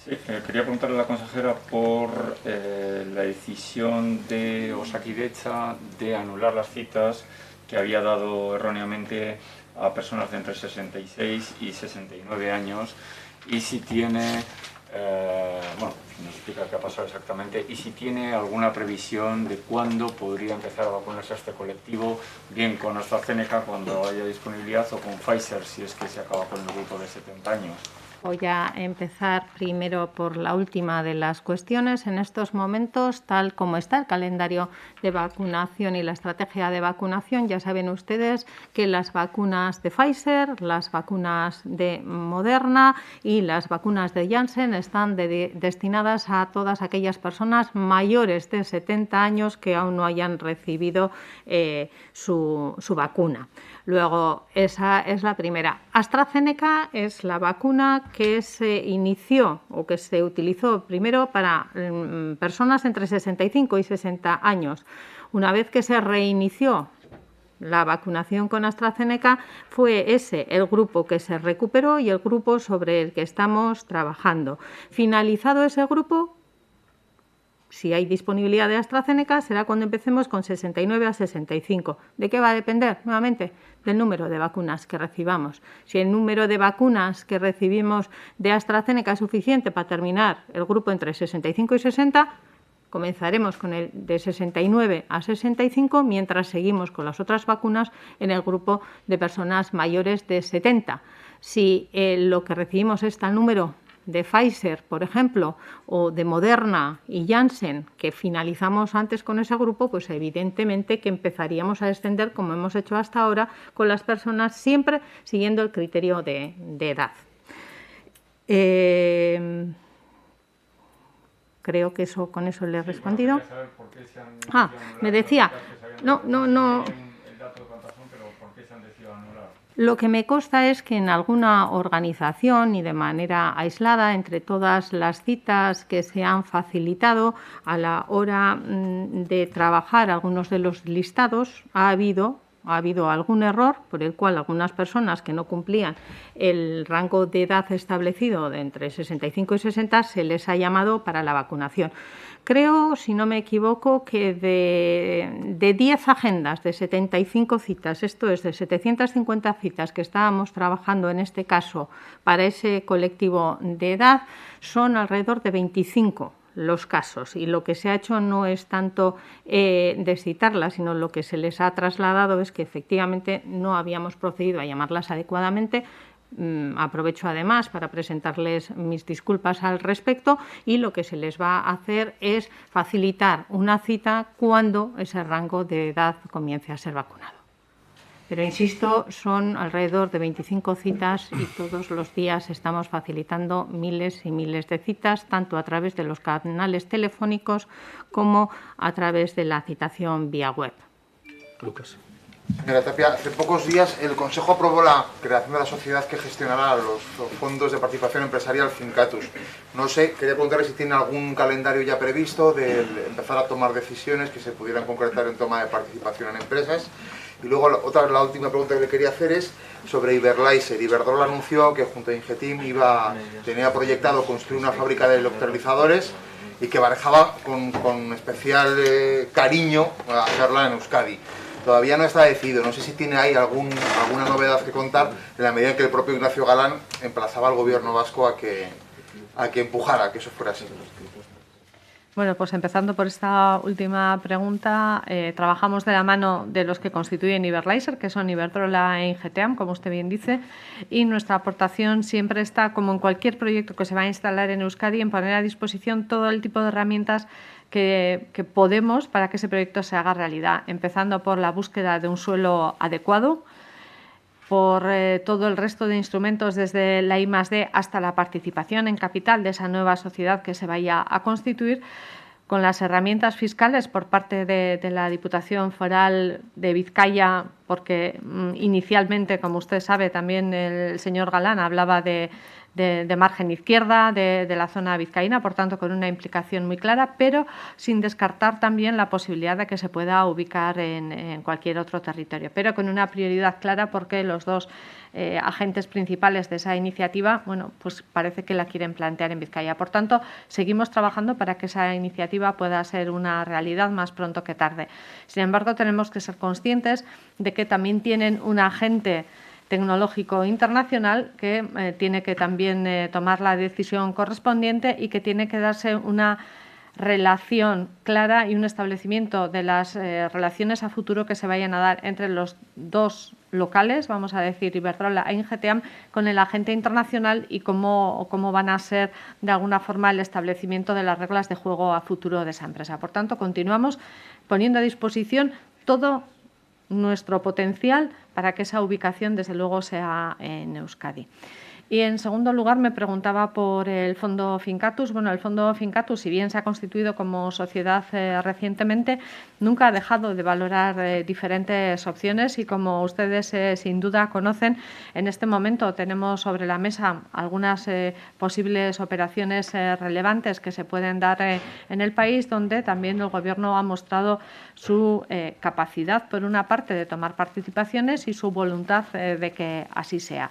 Sí, quería preguntarle a la consejera por la decisión de Osakidetza de anular las citas que había dado erróneamente a personas de entre 66 y 69 años y si tiene, bueno, nos explica qué ha pasado exactamente y si tiene alguna previsión de cuándo podría empezar a vacunarse a este colectivo, bien con AstraZeneca cuando haya disponibilidad o con Pfizer si es que se acaba con el grupo de 70 años. Voy a empezar primero por la última de las cuestiones. En estos momentos, tal como está el calendario de vacunación y la estrategia de vacunación, ya saben ustedes que las vacunas de Pfizer, las vacunas de Moderna y las vacunas de Janssen están destinadas a todas aquellas personas mayores de 70 años que aún no hayan recibido su vacuna. Luego, esa es la primera. AstraZeneca es la vacuna que se inició o que se utilizó primero para personas entre 65 y 60 años. Una vez que se reinició la vacunación con AstraZeneca fue ese, el grupo que se recuperó y el grupo sobre el que estamos trabajando. Finalizado ese grupo, si hay disponibilidad de AstraZeneca, será cuando empecemos con 69 a 65. ¿De qué va a depender? Nuevamente, del número de vacunas que recibamos. Si el número de vacunas que recibimos de AstraZeneca es suficiente para terminar el grupo entre 65 y 60, comenzaremos con el de 69 a 65, mientras seguimos con las otras vacunas en el grupo de personas mayores de 70. Si lo que recibimos es tal número de Pfizer, por ejemplo, o de Moderna y Janssen, que finalizamos antes con ese grupo, pues evidentemente que empezaríamos a extender, como hemos hecho hasta ahora, con las personas siempre siguiendo el criterio de edad. Creo que con eso le he respondido. Me decía, no. Lo que me consta es que en alguna organización y de manera aislada, entre todas las citas que se han facilitado a la hora de trabajar algunos de los listados, ha habido algún error por el cual algunas personas que no cumplían el rango de edad establecido de entre 65 y 60 se les ha llamado para la vacunación. Creo, si no me equivoco, que de 10 agendas de 75 citas, esto es de 750 citas que estábamos trabajando en este caso para ese colectivo de edad, son alrededor de 25 los casos, y lo que se ha hecho no es tanto descitarlas, sino lo que se les ha trasladado es que efectivamente no habíamos procedido a llamarlas adecuadamente. Aprovecho además para presentarles mis disculpas al respecto, y lo que se les va a hacer es facilitar una cita cuando ese rango de edad comience a ser vacunado. Pero insisto, son alrededor de 25 citas y todos los días estamos facilitando miles y miles de citas, tanto a través de los canales telefónicos como a través de la citación vía web. Lucas. Señora Tapia, hace pocos días el Consejo aprobó la creación de la sociedad que gestionará los fondos de participación empresarial Fincatus. No sé, quería preguntarle si tiene algún calendario ya previsto de empezar a tomar decisiones que se pudieran concretar en toma de participación en empresas. Y luego la última pregunta que le quería hacer es sobre Iberlaiser. Iberdrola anunció que junto a Ingetim tenía proyectado construir una fábrica de electrolizadores y que barajaba con especial cariño a hacerla en Euskadi. Todavía no está decidido, no sé si tiene ahí alguna novedad que contar, en la medida en que el propio Ignacio Galán emplazaba al gobierno vasco a que empujara a que eso fuera así. Bueno, pues empezando por esta última pregunta, trabajamos de la mano de los que constituyen Iberlaiser, que son Iberdrola e Ingeteam, como usted bien dice, y nuestra aportación siempre está, como en cualquier proyecto que se va a instalar en Euskadi, en poner a disposición todo el tipo de herramientas que podemos para que ese proyecto se haga realidad, empezando por la búsqueda de un suelo adecuado, por todo el resto de instrumentos, desde la I+D hasta la participación en capital de esa nueva sociedad que se vaya a constituir, con las herramientas fiscales por parte de la Diputación Foral de Vizcaya, porque inicialmente, como usted sabe, también el señor Galán hablaba de margen izquierda de la zona vizcaína, por tanto con una implicación muy clara, pero sin descartar también la posibilidad de que se pueda ubicar en cualquier otro territorio, pero con una prioridad clara, porque los dos agentes principales de esa iniciativa, bueno, pues parece que la quieren plantear en Vizcaya. Por tanto, seguimos trabajando para que esa iniciativa pueda ser una realidad más pronto que tarde. Sin embargo, tenemos que ser conscientes de que también tienen un agente tecnológico internacional que tiene que también tomar la decisión correspondiente y que tiene que darse una relación clara y un establecimiento de las relaciones a futuro que se vayan a dar entre los dos locales, vamos a decir Iberdrola e Ingeteam, con el agente internacional, y cómo van a ser de alguna forma el establecimiento de las reglas de juego a futuro de esa empresa. Por tanto, continuamos poniendo a disposición todo nuestro potencial para que esa ubicación, desde luego, sea en Euskadi. Y en segundo lugar me preguntaba por el Fondo Fincatus. Bueno, el Fondo Fincatus, si bien se ha constituido como sociedad recientemente, nunca ha dejado de valorar diferentes opciones y como ustedes sin duda conocen, en este momento tenemos sobre la mesa algunas posibles operaciones relevantes que se pueden dar en el país, donde también el Gobierno ha mostrado su capacidad, por una parte, de tomar participaciones y su voluntad de que así sea.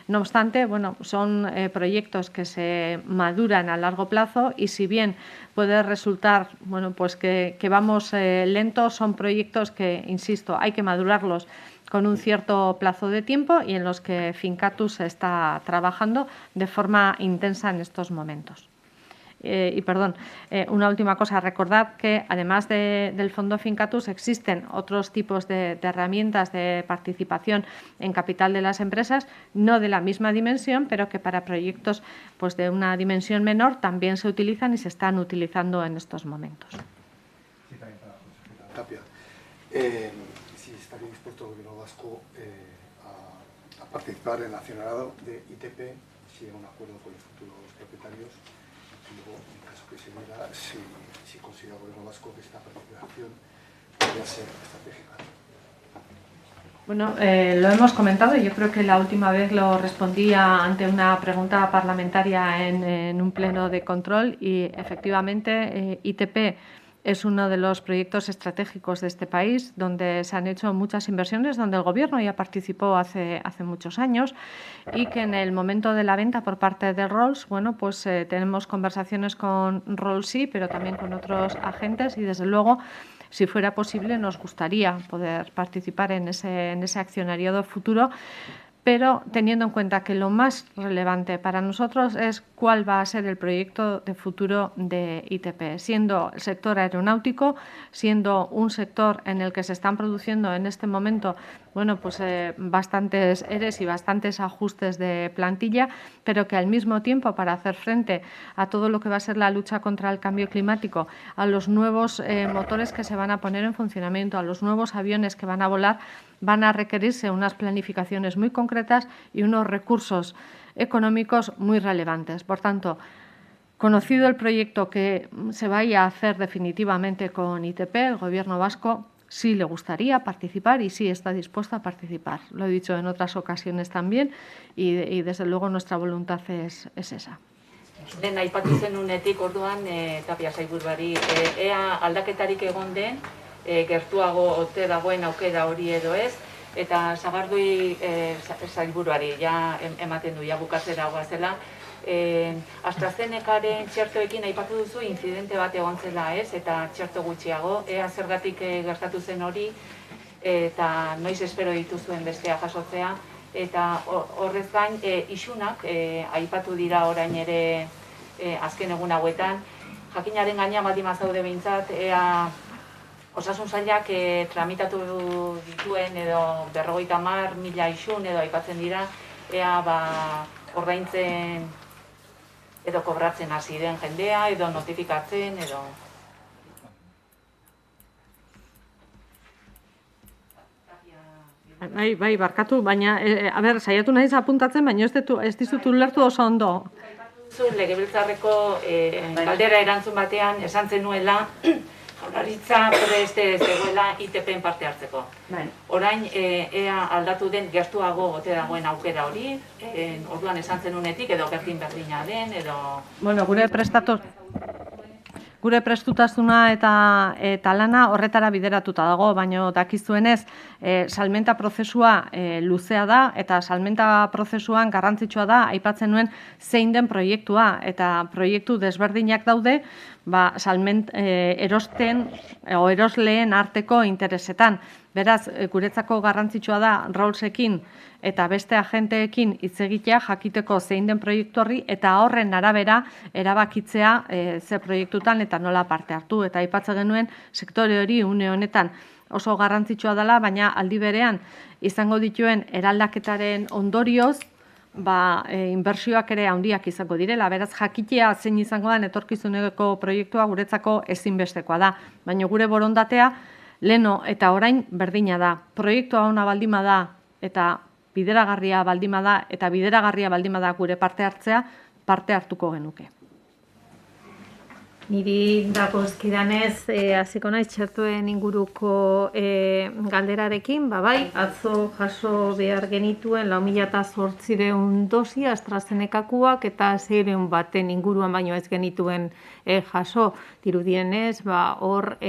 No obstante, bueno, son proyectos que se maduran a largo plazo y si bien puede resultar bueno, pues que vamos lentos, son proyectos que, insisto, hay que madurarlos con un cierto plazo de tiempo y en los que Fincatus está trabajando de forma intensa en estos momentos. Una última cosa, recordad que además del Fondo Fincatus existen otros tipos de herramientas de participación en capital de las empresas, no de la misma dimensión, pero que para proyectos pues, de una dimensión menor también se utilizan y se están utilizando en estos momentos. Sí, también para la consejera Tapia. Si estaría dispuesto el Gobierno vasco a participar en el accionariado de ITP si llega a un acuerdo con los futuros propietarios. Luego, en caso que se diera, si considera el Gobierno vasco que esta participación podría ser estratégica. Bueno, lo hemos comentado y yo creo que la última vez lo respondía ante una pregunta parlamentaria en un pleno de control y efectivamente ITP es uno de los proyectos estratégicos de este país donde se han hecho muchas inversiones, donde el Gobierno ya participó hace muchos años y que en el momento de la venta por parte de Rolls, bueno, pues tenemos conversaciones con Rolls sí, pero también con otros agentes y desde luego, si fuera posible, nos gustaría poder participar en ese accionariado futuro, pero teniendo en cuenta que lo más relevante para nosotros es cuál va a ser el proyecto de futuro de ITP, siendo el sector aeronáutico, siendo un sector en el que se están produciendo en este momento bueno, pues, bastantes EREs y bastantes ajustes de plantilla, pero que al mismo tiempo para hacer frente a todo lo que va a ser la lucha contra el cambio climático, a los nuevos motores que se van a poner en funcionamiento, a los nuevos aviones que van a volar, van a requerirse unas planificaciones muy concretas y unos recursos económicos muy relevantes. Por tanto, conocido el proyecto que se vaya a hacer definitivamente con ITP, el Gobierno vasco sí le gustaría participar y sí está dispuesto a participar. Lo he dicho en otras ocasiones también y desde luego nuestra voluntad es esa. Den aipatu zenunetik orduan Tapia sailburuari ea aldaketarik egon den gertuago ote dagoen aukera hori edo ez eta Sagardui sailburuari ja ematen du ja bukatzera goazela. AstraZenecaren txertoekin aipatu duzu incidente bat egon zela ez eta txerto gutxiago, ea zergatik gertatu zen hori eta noiz espero dituzuen bestea jasotzea eta horrez gain isunak aipatu dira orain ere azken egun hauetan, jakinaren gaina baldin bazaude behintzat ea Osasun sailak tramitatu dituen edo 50.000 isun edo aipatzen dira ea ordaintzen edo kobratzen hasi den jendea, edo notifikatzen, edo... Bai, barkatu, baina, saiatu naiz apuntatzen, baina ez dizut ulertu oso ondo. Legebiltzarreko galdera erantzun batean esan zenuela, Jaurlaritza preste zegoela ITP-en parte hartzeko. Orain, ea aldatu den gertuago ote dagoen aukera hori, orduan esan zenunetik, edo berdina den, edo... Bueno, gure prestutasuna eta lana horretara bideratuta dago, baina dakizuenez, salmenta prozesua luzea da, eta salmenta prozesuan garrantzitsua da, aipatzen nuen zein den proiektua, eta proiektu desberdinak daude, erosten o erosleen arteko interesetan. Beraz, guretzako garrantzitsua da Rollsekin eta beste agenteekin hitz egitea jakiteko zein den proiektu horri eta horren arabera erabakitzea ze proiektutan eta nola parte hartu. Eta aipatzen genuen sektore hori une honetan oso garrantzitsua dela, baina aldi berean izango dituen eraldaketaren ondorioz, inbertsioak ere handiak izango direla. Beraz, jakitea zein izango den etorkizuneko proiektua guretzako ezinbestekoa da. Baina gure borondatea leno eta orain berdina da. Proiektua ona baldima da eta bideragarria baldin bada eta bideragarria baldin bada gure parte hartzea, parte hartuko genuke. Niri dagozkidanez, hasiko naiz txertoen inguruko galderarekin, bai, atzo jaso behar genituen 4.800 dosi AstraZenecakoak eta 600 baten inguruan baino ez genituen jaso, dirudienez, hor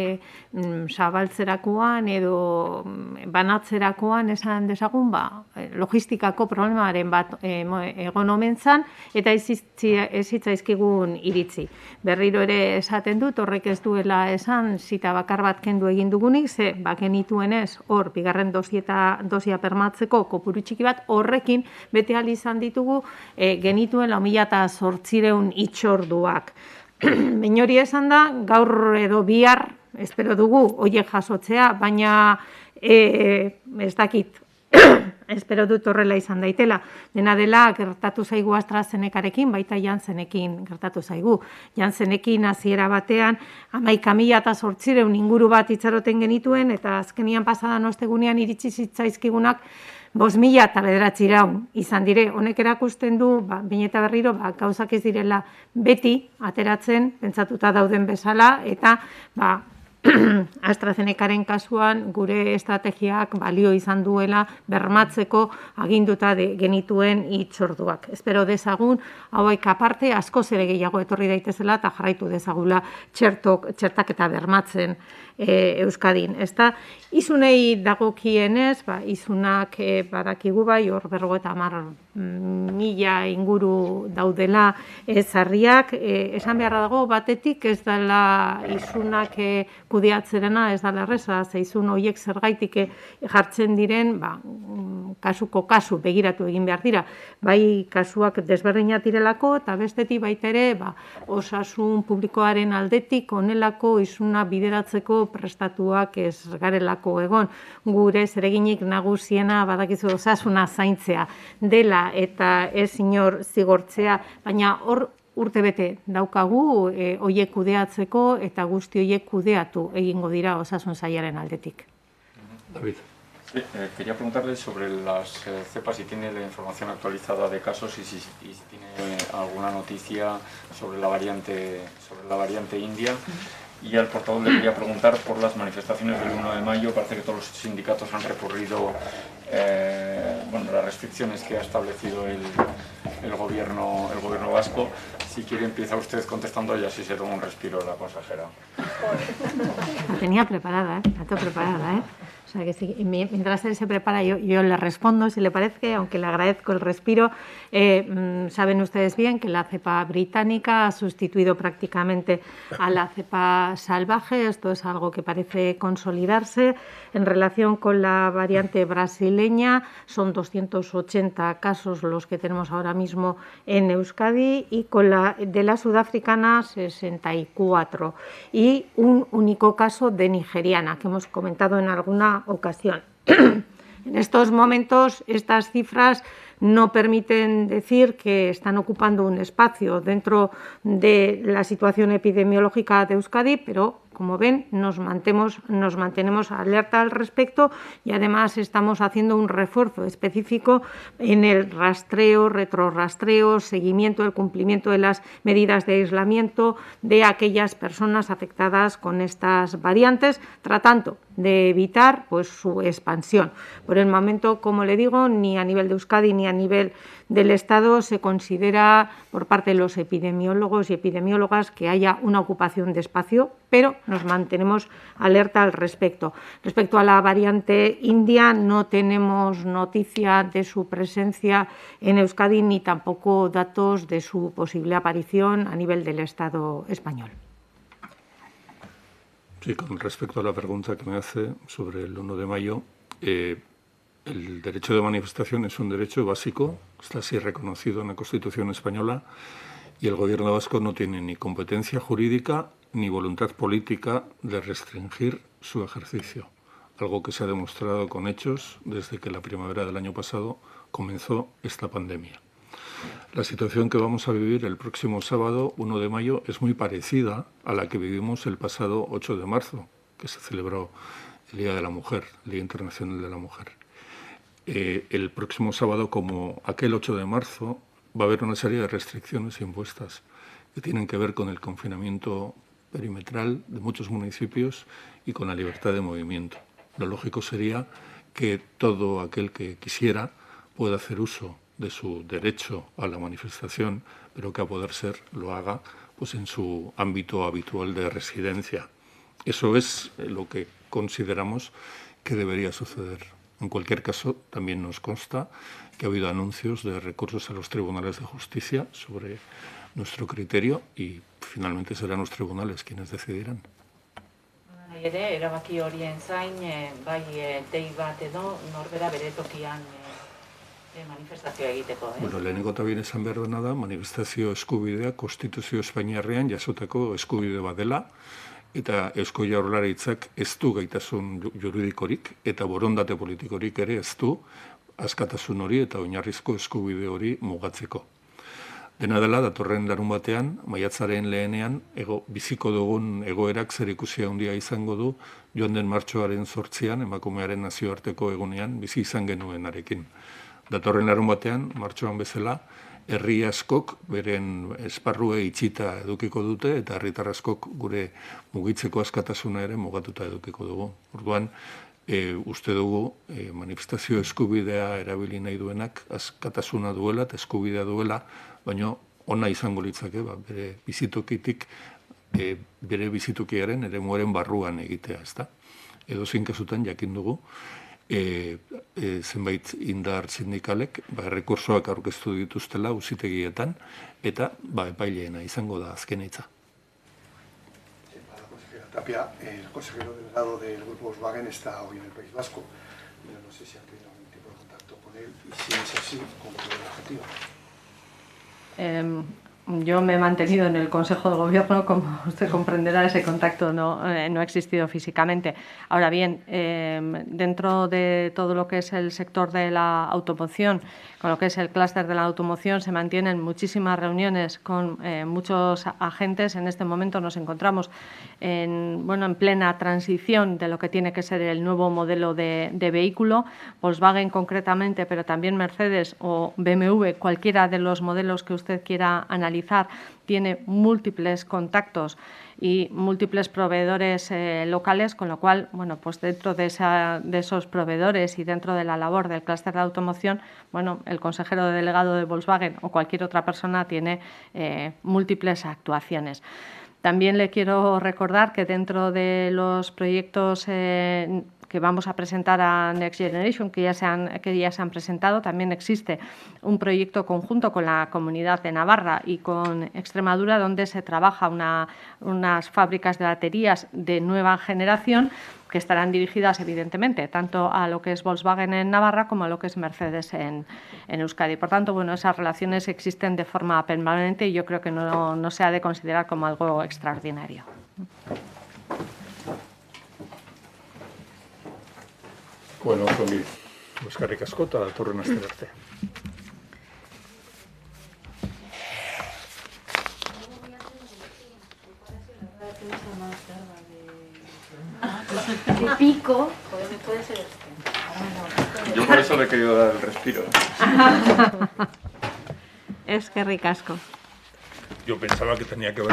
zabaltzerakoan edo banatzerakoan esan dezagun, logistikako problemaren bat egon omen zan eta ez zitzaizkigun iritsi. Berriro ere esaten dut, horrek ez duela esan zita bakar bat kendu egin dugunik, ze bakenituenez hor bigarren dosia permatzeko kopuru txiki bat, horrekin bete ahal izan ditugu genituen 4.800 itxorduak. Baina hori esan da, gaur edo bihar, espero dugu, horiek jasotzea, baina ez dakit, espero dut horrela izan daitela. Dena dela, gertatu zaigu AstraZenecarekin, baita Janssenekin gertatu zaigu. Janssenekin hasiera batean, 11.800 inguru bat itxaroten genituen, eta azkenian pasadan ostegunean iritsi zitzaizkigunak 5.900 izan dire. Honek erakusten du, behin eta berriro, gauzak ez direla beti ateratzen, pentsatuta dauden bezala, eta AstraZenecaren kasuan gure estrategiak balio izan duela bermatzeko aginduta genituen itxorduak. Espero dezagun, hauek aparte, askoz ere gehiago etorri daitezela eta jarraitu dezagula txertak eta bermatzen Euskadin. Izunei dagokienez, izunak badakigu hor 50.000 inguru daudela ezarriak. Esan beharra dago, batetik ez dela izunak kudeatzerena, ez dela erreza, izun horiek zergaitik jartzen diren, kasuko kasu begiratu egin behar dira. Bai kasuak desberdinak direlako, eta bestetik baita ere, osasun publikoaren aldetik onelako izuna bideratzeko prestatuak ez garelako egon. Gure zereginik nagusiena badakizu osasuna zaintzea dela eta ez inor zigortzea, baina hor urtebete daukagu horiek kudeatzeko eta guzti horiek kudeatu egingo dira osasun sailaren aldetik. David. Sí, quería preguntarle sobre las cepas, si tiene la información actualizada de casos y si tiene alguna noticia sobre la variante india. Y al portavoz le quería preguntar por las manifestaciones del 1 de mayo. Parece que todos los sindicatos han recurrido las restricciones que ha establecido el gobierno vasco. Si quiere empieza usted contestando y así se toma un respiro la consejera. La tenía preparada, la tengo preparada, O sea que sí, mientras él se prepara yo le respondo, si le parece, aunque le agradezco el respiro. Saben ustedes bien que la cepa británica ha sustituido prácticamente a la cepa salvaje. Esto es algo que parece consolidarse. En relación con la variante brasileña, son 280 casos los que tenemos ahora mismo en Euskadi, y con la de la sudafricana 64, y un único caso de nigeriana que hemos comentado en alguna ocasión. En estos momentos estas cifras no permiten decir que están ocupando un espacio dentro de la situación epidemiológica de Euskadi, pero como ven, nos mantenemos alerta al respecto, y además estamos haciendo un refuerzo específico en el rastreo, retrorrastreo, seguimiento del cumplimiento de las medidas de aislamiento de aquellas personas afectadas con estas variantes, tratando de evitar su expansión. Por el momento, como le digo, ni a nivel de Euskadi ni a nivel del Estado se considera por parte de los epidemiólogos y epidemiólogas que haya una ocupación de espacio, pero nos mantenemos alerta al respecto. Respecto a la variante india, no tenemos noticia de su presencia en Euskadi ni tampoco datos de su posible aparición a nivel del Estado español. Sí, con respecto a la pregunta que me hace sobre el 1 de mayo, el derecho de manifestación es un derecho básico, está así reconocido en la Constitución española, y el Gobierno vasco no tiene ni competencia jurídica ni voluntad política de restringir su ejercicio, algo que se ha demostrado con hechos desde que la primavera del año pasado comenzó esta pandemia. La situación que vamos a vivir el próximo sábado, 1 de mayo, es muy parecida a la que vivimos el pasado 8 de marzo, que se celebró el Día de la Mujer, el Día Internacional de la Mujer. el próximo sábado, como aquel 8 de marzo, va a haber una serie de restricciones impuestas que tienen que ver con el confinamiento perimetral de muchos municipios y con la libertad de movimiento. Lo lógico sería que todo aquel que quisiera pueda hacer uso de su derecho a la manifestación, pero que a poder ser lo haga pues en su ámbito habitual de residencia. Eso es lo que consideramos que debería suceder. En cualquier caso, también nos consta que ha habido anuncios de recursos a los tribunales de justicia sobre nuestro criterio y finalmente serán los tribunales quienes decidirán. Ere, erabaki horien zain, bai dei bat edo norbera bere tokian manifestazioa egiteko. Bueno, lehenengo eta behin esan behar dena da, manifestazio eskubidea Konstituzio Espainiarrean jasotako eskubide bat dela, eta Eusko Jaurlaritzak ez du gaitasun juridikorik eta borondate politikorik ere ez du askatasun hori eta oinarrizko eskubide hori mugatzeko. Dena dela, datorren larunbatean, maiatzaren lehenean, biziko dugun egoerak zerikusia handia izango du, joan den martxoaren 8an, emakumearen nazioarteko egunean, bizi izan genuenarekin. Datorren larunbatean, martxoan bezala, herri askok beren esparrue itxita edukiko dute eta herritar askok gure mugitzeko askatasuna ere mugatuta edukiko dugu. Orduan, uste dugu manifestazio eskubidea erabili nahi duenak askatasuna duela eta eskubidea duela, baina ona izango litzake bere bizitokitik, bere bizitokiaren eremuaren barruan egitea, ezta? Edozein kasutan jakin dugu, zenbait indar sindikalek errekursoak aurkeztu dituztela auzitegietan eta epaileena izango da azken hitza. Para la consejera Tapia, el consejero delegado del Grupo Volkswagen está hoy en el País Vasco. Yo no sé si ha tenido algún tipo de contacto con él y si es así, ¿cómo es el objetivo? Yo me he mantenido en el Consejo de Gobierno, como usted comprenderá, ese contacto no ha existido físicamente. Ahora bien, dentro de todo lo que es el sector de la automoción, con lo que es el clúster de la automoción, se mantienen muchísimas reuniones con muchos agentes. En este momento nos encontramos en plena transición de lo que tiene que ser el nuevo modelo de vehículo. Volkswagen concretamente, pero también Mercedes o BMW, cualquiera de los modelos que usted quiera analizar, tiene múltiples contactos y múltiples proveedores locales, con lo cual, pues dentro de esos proveedores y dentro de la labor del clúster de automoción, el consejero delegado de Volkswagen o cualquier otra persona tiene múltiples actuaciones. También le quiero recordar que dentro de los proyectos que vamos a presentar a Next Generation, que ya se han presentado, también existe un proyecto conjunto con la Comunidad de Navarra y con Extremadura, donde se trabaja unas fábricas de baterías de nueva generación que estarán dirigidas, evidentemente, tanto a lo que es Volkswagen en Navarra como a lo que es Mercedes en Euskadi. Por tanto, esas relaciones existen de forma permanente y yo creo que no se ha de considerar como algo extraordinario. Bueno, ongi, eskerrik asko eta datorren aste arte. De pico, puede ser este. Yo por eso le he querido dar el respiro. Eskerrik asko. Yo pensaba que tenía que ver